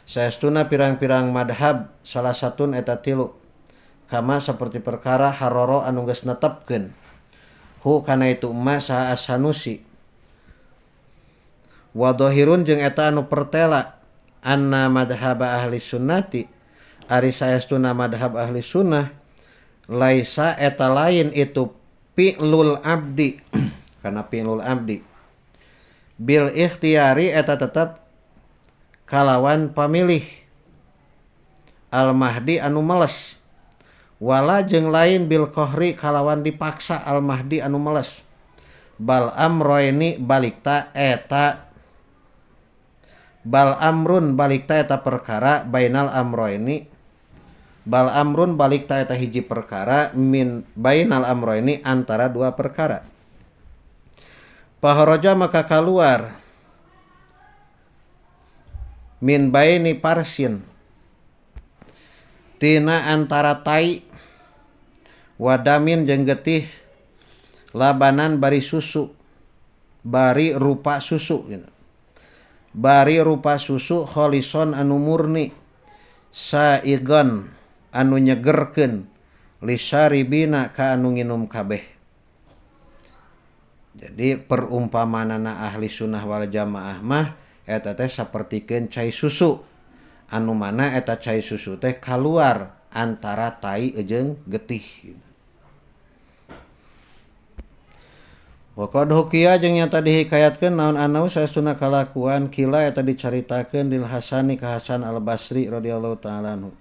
Saestuna pirang-pirang madhab salah satun eta 3. Kama seperti perkara haroro anu geus netepkeun. Hu kana itu emas saha as-Sanusi. Wa dhahirun jeung eta anu pertela anna madhhab ahli sunnati ari saestuna madhab ahli sunnah laisa eta lain itu fi'lul abdi kana fi'lul abdi bil ikhtiyari eta tetep kalawan pamilih al mahdi anu meles wala jeung lain bil qahri kalawan dipaksa al mahdi anu meles bal amroini balikta eta bal amrun balikta eta perkara bainal amroini bal amrun balikta eta hiji perkara min bainal amroini antara 2 perkara. Paharaja maka keluar min baini parsin tina antara tai wadamin jeung getih labanan bari susu bari rupa susu gitu. Bari rupa susu kholison anu murni saigon anu nyegerkeun lisaribina ka anu nginum kabeh. Jadi perumpamanana ahli sunnah wal jamaah mah eta teh sapertikeun cai susu anu mana eta cai susu teh kaluar antara tai jeung getih. Wa qad hukiya jeung nyata dihikayatkeun naon anu saestuna kalakuan kila eta dicaritakeun lil Hasani ka Hasan al-Basri radhiyallahu taala anhu.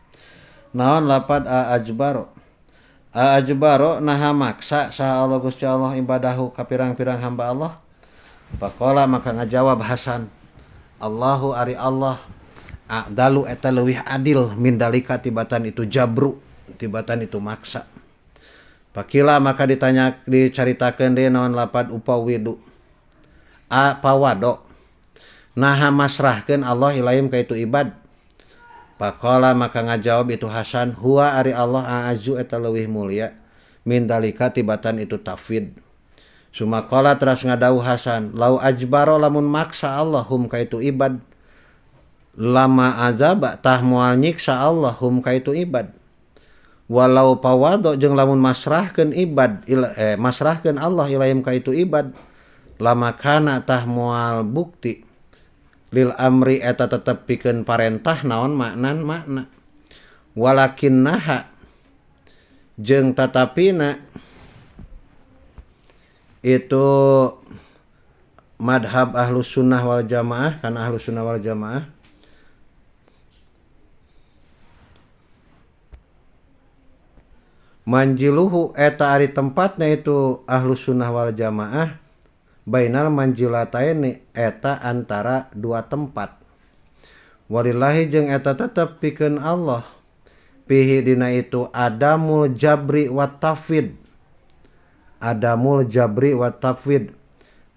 Naon lapad ajbaro naha maksa saha Allah Gusti Allah ibadahu ka pirang-pirang hamba Allah. Faqala maka ngajawab Hasan, Allahu ari Allah a'dalu eta leuwih adil min dalika tibatan itu jabru tibatan itu maksa. Pakila maka dicaritakeun deui naon lapad upawidu pawado naha masrahkeun Allah ilaim ka itu ibad. Faqala maka ngajawab itu Hasan huwa ari Allah a'azu eta leuwih mulia min dalika tibatan itu tafwid. Sumaqala teras ngadawuh Hasan lau ajbaro lamun maksa Allah hum ka itu ibad lama azab tah moal nyiksa Allah hum ka itu ibad walau pawado jeung lamun masrahkeun ibad masrahkeun Allah ilaihim ka itu ibad lama kana tah moal bukti lil amri eta tetep pikeun parentah naon makna walakinnaha jeung tatapina itu madhab ahlus sunnah wal jamaah kana ahlus sunnah wal jamaah manjiluhu eta ari tempatna itu ahlus sunnah wal jamaah bainal manjilataini eta antara dua tempat walillahi jeung eta tetep pikeun Allah pihi dina itu adamul jabri wat tafwid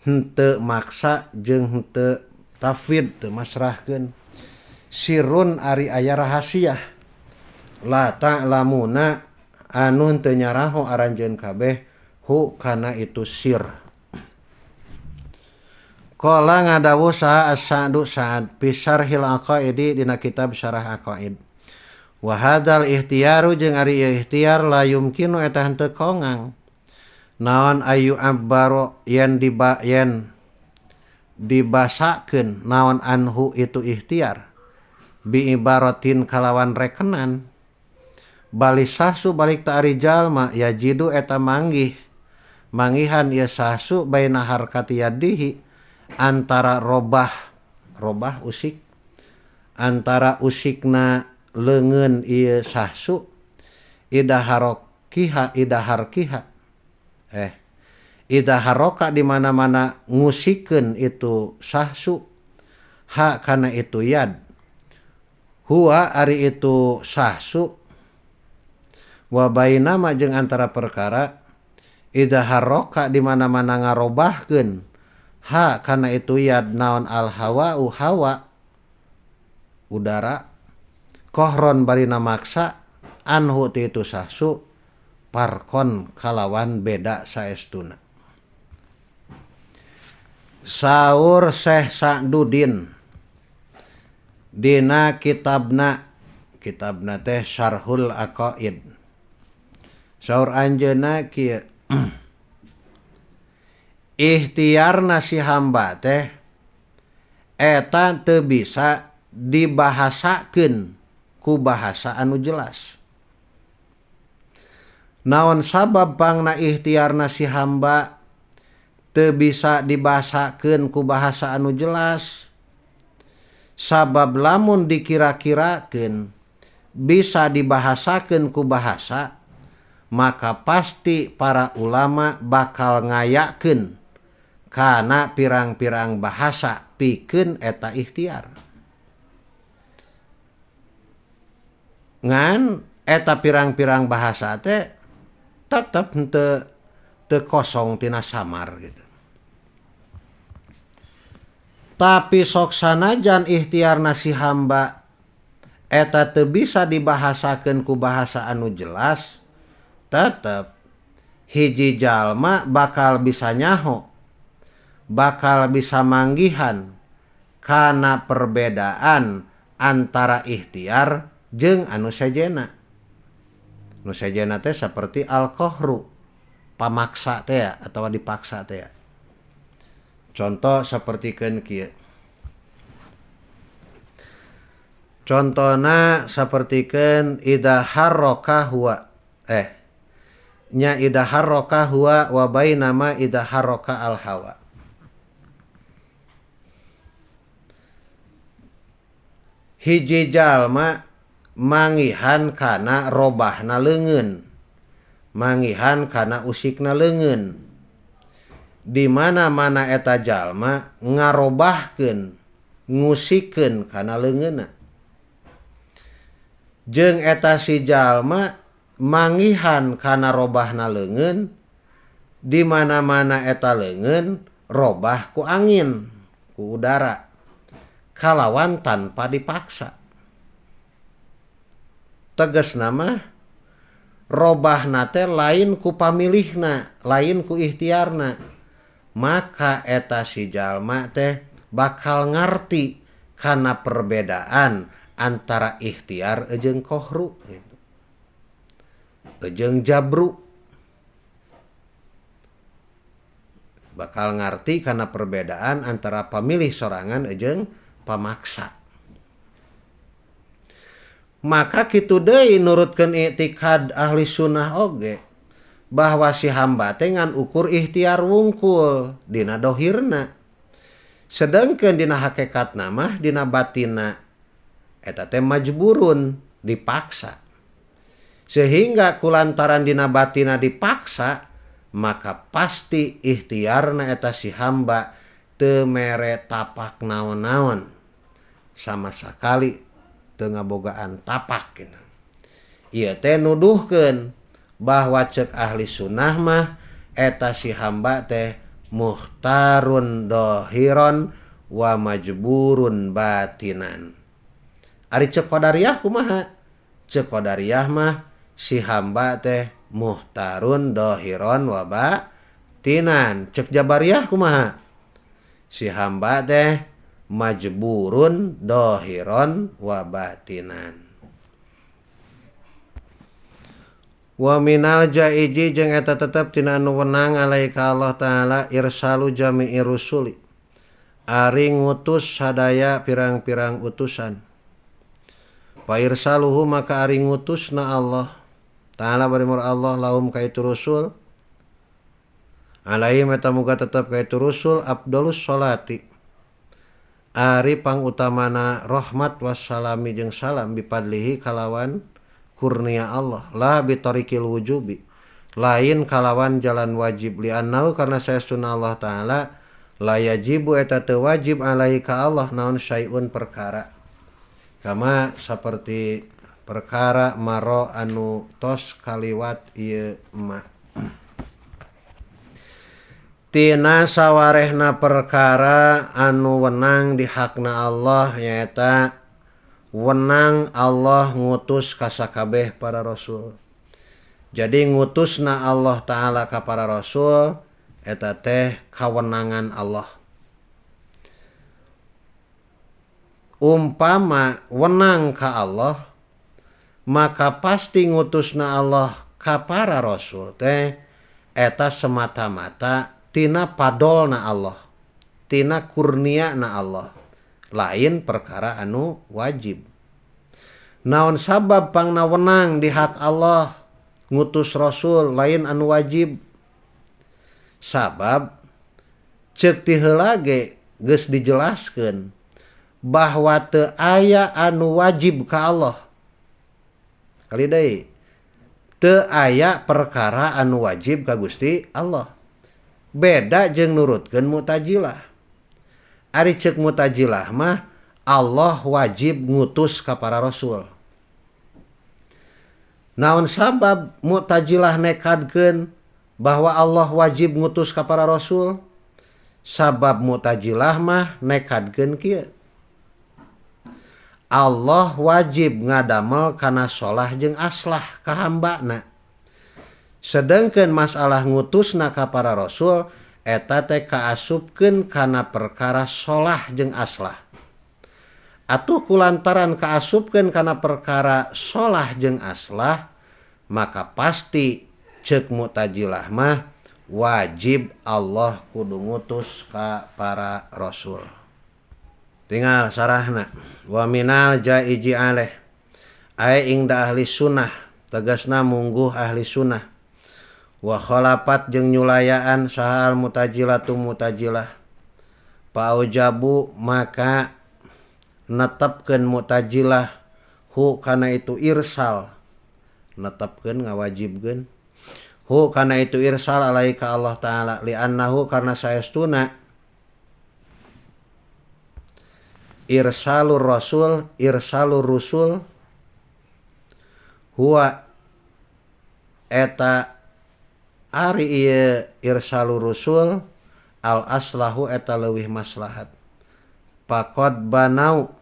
henteu maksa jeung henteu tafwid teu masrahkeun sirun ari aya rahasia la ta'lamuna anu henteu nyaraho aranjeun kabeh hu kana itu sir. Qala ngadawu saha as-Sa'du Sa'ad fi syarhil aqaidi dina kitab syarah aqaid. Wa hadzal ihtiyaru jeung ari ieu ikhtiar la yumkinu eta henteu kongang. Naon ayu abbaro yen dibasakeun naon anhu itu ikhtiar bi ibaratin kalawan rekenan bali sahsu balik ta ari jalma yajidu eta manggihan ieu sahsu baina harkati yadihi antara robah usik antara usikna leungeun ieu sahsu idaharoka di mana-mana ngusikeun itu sahsu ha kana itu yad huwa ari itu sahsu wa bainama jeung antara perkara idaharoka di mana-mana ngarobahkeun ha kana itu yad naon al hawa'u hawa udara kohron barina maksa anhu ti itu sahsu parkon kalawan beda saestuna. Saur Syekh Sa'duddin dina kitabna teh Syarhul Aqaid saur anjeunna kieu ikhtiarna si hamba teh eta teu bisa dibahasakeun ku bahasa anu jelas. Naon sabab pangna ikhtiarna si hamba teu bisa dibahasakeun ku bahasa anu jelas? Sabab lamun dikira-kirakeun bisa dibahasakeun ku bahasa, maka pasti para ulama bakal ngayakeun kana pirang-pirang bahasa pikeun eta ikhtiar. Ngan eta pirang-pirang bahasa teh tetep teu kosong tina samar gitu. Tapi sok sanajan ikhtiarna si hamba eta teu bisa dibahasakeun ku bahasa anu jelas, tetep hiji jalma bakal bisa nyaho, bakal bisa manggihan kana perbedaan antara ikhtiar jeung anu sejena. Nu sejena teh saperti al-qahru, pamaksa teh atawa dipaksa teh. Contoh sapertikeun kieu. Contona sapertikeun idza harraka huwa idza harraka huwa wa bainama idza harraka al hawa. Hiji jalma manggihan kana robahna leungeun, manggihan kana usikna leungeun. Di mana-mana eta jalma ngarobahkeun, ngusikeun kana leungeunna. Jeung eta si jalma manggihan kana robahna leungeun, di mana-mana eta leungeun robah ku angin, ku udara, kalawan tanpa dipaksa. Tegasna mah robahna teh lain ku pamilihna, lain ku ikhtiarna. Maka eta si jalma teh bakal ngarti kana perbedaan antara ikhtiar jeung kohru gitu. Jeung jabru bakal ngarti kana perbedaan antara pamilih sorangan jeung pamaksa. Maka kitu deui nurutkeun i'tikad ahli sunnah oge bahwa si hamba teh ngan ukur ikhtiar wungkul dina dohirna. Sedengkeun dina hakikatna mah dina batinna eta teh majburun dipaksa. Sehingga kulantaran dina batina dipaksa maka pasti ikhtiarna eta si hamba teu mere tapak naon-naon sama sakali teu ngabogaan tapak gitu. Ieu teh nuduhkeun bahwa cek ahli sunnah mah eta si hamba teh muhtarun dohiron wa majburun batinan. Ari cek qadariyah kumaha? Cek qadariyah mah si hamba teh muhtarun dohiron wa batinan. Cek jabariyah kumaha? Si hamba teh majburun dohiron wa batinan. Wa minal jaiji jeung eta tetep tina anu wenang alaika Allah taala irsalu jami'i rusuli ari ngutus sadaya pirang-pirang utusan. Fa irsaluhu maka ari ngutusna Allah taala barimur Allah lahum ka itu rusul alaihim eta muga tetep ka itu rusul afdalus sholati ari pangutamana rahmat wassalami jeung salam bipadlihi kalawan kurnia Allah la bitarikil wujubi lain kalawan jalan wajib li'annahu karna saestuna Allah taala la yajibu eta teu wajib alaihi ka Allah naon syai'un perkara kama saperti perkara maro anu tos kaliwat ieu mah tina sawarehna perkara anu wenang di hakna Allah nyaeta wenang Allah ngutus ka sakabeh para rasul. Jadi ngutusna Allah taala ka para rasul eta teh kawenangan Allah. Umpama wenang ka Allah maka pasti ngutusna Allah ka para rasul teh eta semata-mata tina padolna Allah, tina kurniana Allah, lain perkara anu wajib. Naon sabab pangna wenang di hak Allah ngutus rasul lain anu wajib? Sabab ceuk ti heula ge geus dijelaskeun bahwa teu aya anu wajib ka Allah. Kali deui, teu aya perkara anu wajib ka Gusti Allah. Beda jeung nurutkeun Mu'tazilah. Ari ceuk Mu'tazilah mah Allah wajib ngutus ka para rasul. Naon sabab Mu'tazilah nekadkeun bahwa Allah wajib ngutus ka para rasul? Sabab Mu'tazilah mah nekadkeun kieu. Allah wajib ngadamel kana solah jeung aslah ka hambana. Sedengkeun masalah ngutusna ka para rasul eta teh kaasupkeun kana perkara solah jeung aslah. Atuh kulantaran kaasupkeun kana perkara solah jeung aslah maka pasti ceuk Mu'tazilah mah wajib Allah kudu ngutus ka para rasul. Tinggal sarahna wa minal jaiji aleh ai ingda ahli sunnah tegasna mungguh ahli sunnah wa khalafat jeung nyulayaan sahal Mu'tazilatu Mu'tazilah paujabu maka netepkeun Mu'tazilah hu kana itu irsal netepkeun ngawajibkeun hu kana itu irsal alaika Allah taala li'annahu karna saestuna irsalur rusul huwa eta ari ieu irsalur rusul al aslahu eta leuwih maslahat. Faqad banau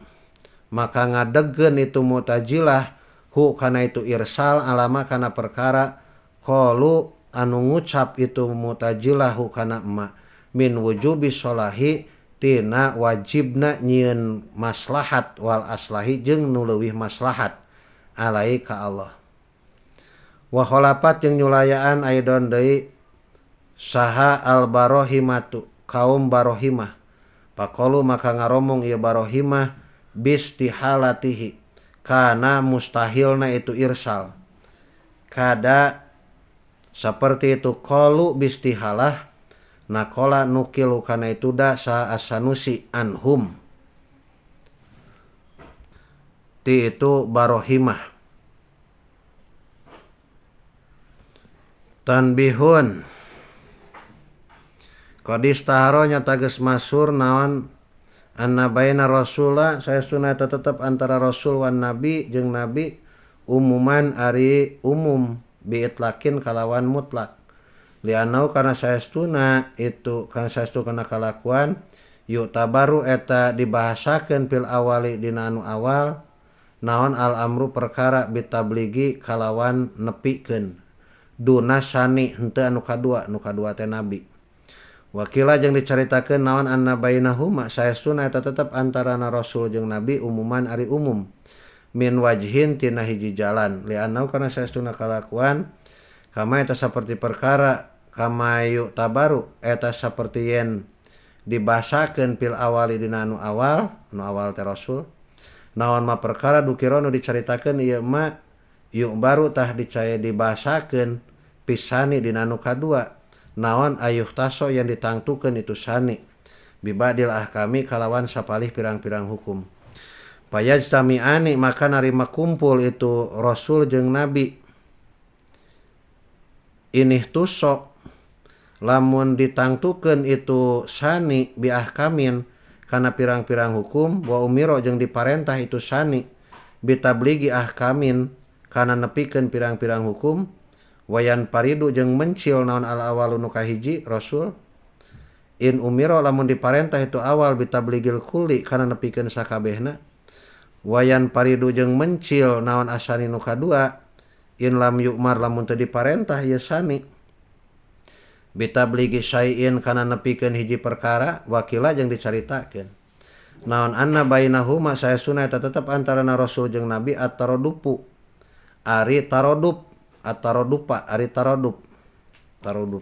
maka ngadegkeun itu Mu'tazilah hu kana itu irsal alama kana perkara qalu anu ngucap itu Mu'tazilah hu kana emma min wujubi sholahi tina wajibna nyieun maslahat wal aslahi jeung nu leuwih maslahat alai ka Allah. Wa khalafat jeung nyulayaan aidon deui saha al barohimatu kaum barohimah. Faqalu maka ngaromong ieu barohimah bistihalatihi kana mustahilna itu irsal. Kada seperti itu qalu bistihalah nakola nukilu kana itu da sa asanusi anhum ti itu barohimah. Tanbihun qadis taharo nyata geus masur naon anna baina rasula saestuna tetep antara rasul wan nabi jeung nabi umuman ari umum biitlakin kalawan mutlak. Lianau karena saestuna itu kana saestu kana kalakuan yuk tabaru eta dibahasakeun fil awali dina anu awal naon al amru perkara bitabligi kalawan nepikeun duna sani henteu anu kadua teh nabi. Wakila jeung dicaritakeun naon anna bainahuma saestuna eta tetep antarana rasul jeung nabi umuman ari umum min wajhin tina hiji jalan. Lianau karena saestuna kalakuan kama eta saperti perkara kama yuk tabaru eta saperti yen dibahasakeun fil awali dina anu awal teh rasul naon ma perkara dukira nu dicaritakeun ieu ma yuk baru tah dicaya dibahasakeun pisani dina anu kadua naon ayuh taso yang ditangtukeun itu sani bibadil ahkami kalawan sapalih pirang-pirang hukum. Payajtami'ani maka narima kumpul itu rasul jeung nabi inih tusok lamun ditangtukeun itu sani bi ahkamin kana pirang-pirang hukum wa umiro jeung diparentah itu sani bitabligi ahkamin kana nepikeun pirang-pirang hukum wayan paridu jeung mencil naon al awalu nu kahiji rasul in umiro lamun diparentah itu awal bitabligil kulli kana nepikeun sakabehna wayan paridu jeung mencil naon asani nu kadua in lam yukmar lamun teu diparentah ieu sani bitabligi syai'in kana nepikeun hiji perkara wakila jeung dicaritakeun naon anna bainahuma saestuna eta tetep antarana rasul jeung nabi at-tarodupu ari tarodup at-tarodupa ari tarodup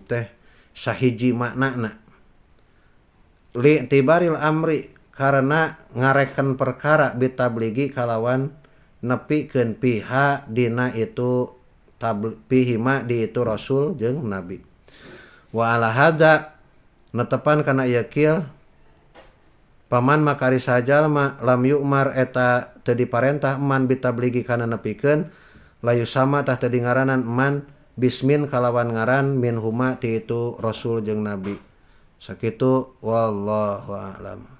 teh sahiji maknana li tibaril amri karena ngareken perkara bitabligi kalawan nepikeun piha dina itu pihima di itu rasul jeung nabi. Wa ala hada netepan kana ieu kieu paman makari sajalma lam yukmar eta teu diparentah man bitabligi kana nepikeun layu sama tah teu ngaranan man bismin kalawan ngaran min huma ti itu rasul jeung nabi. Sakitu wallahu a'lam.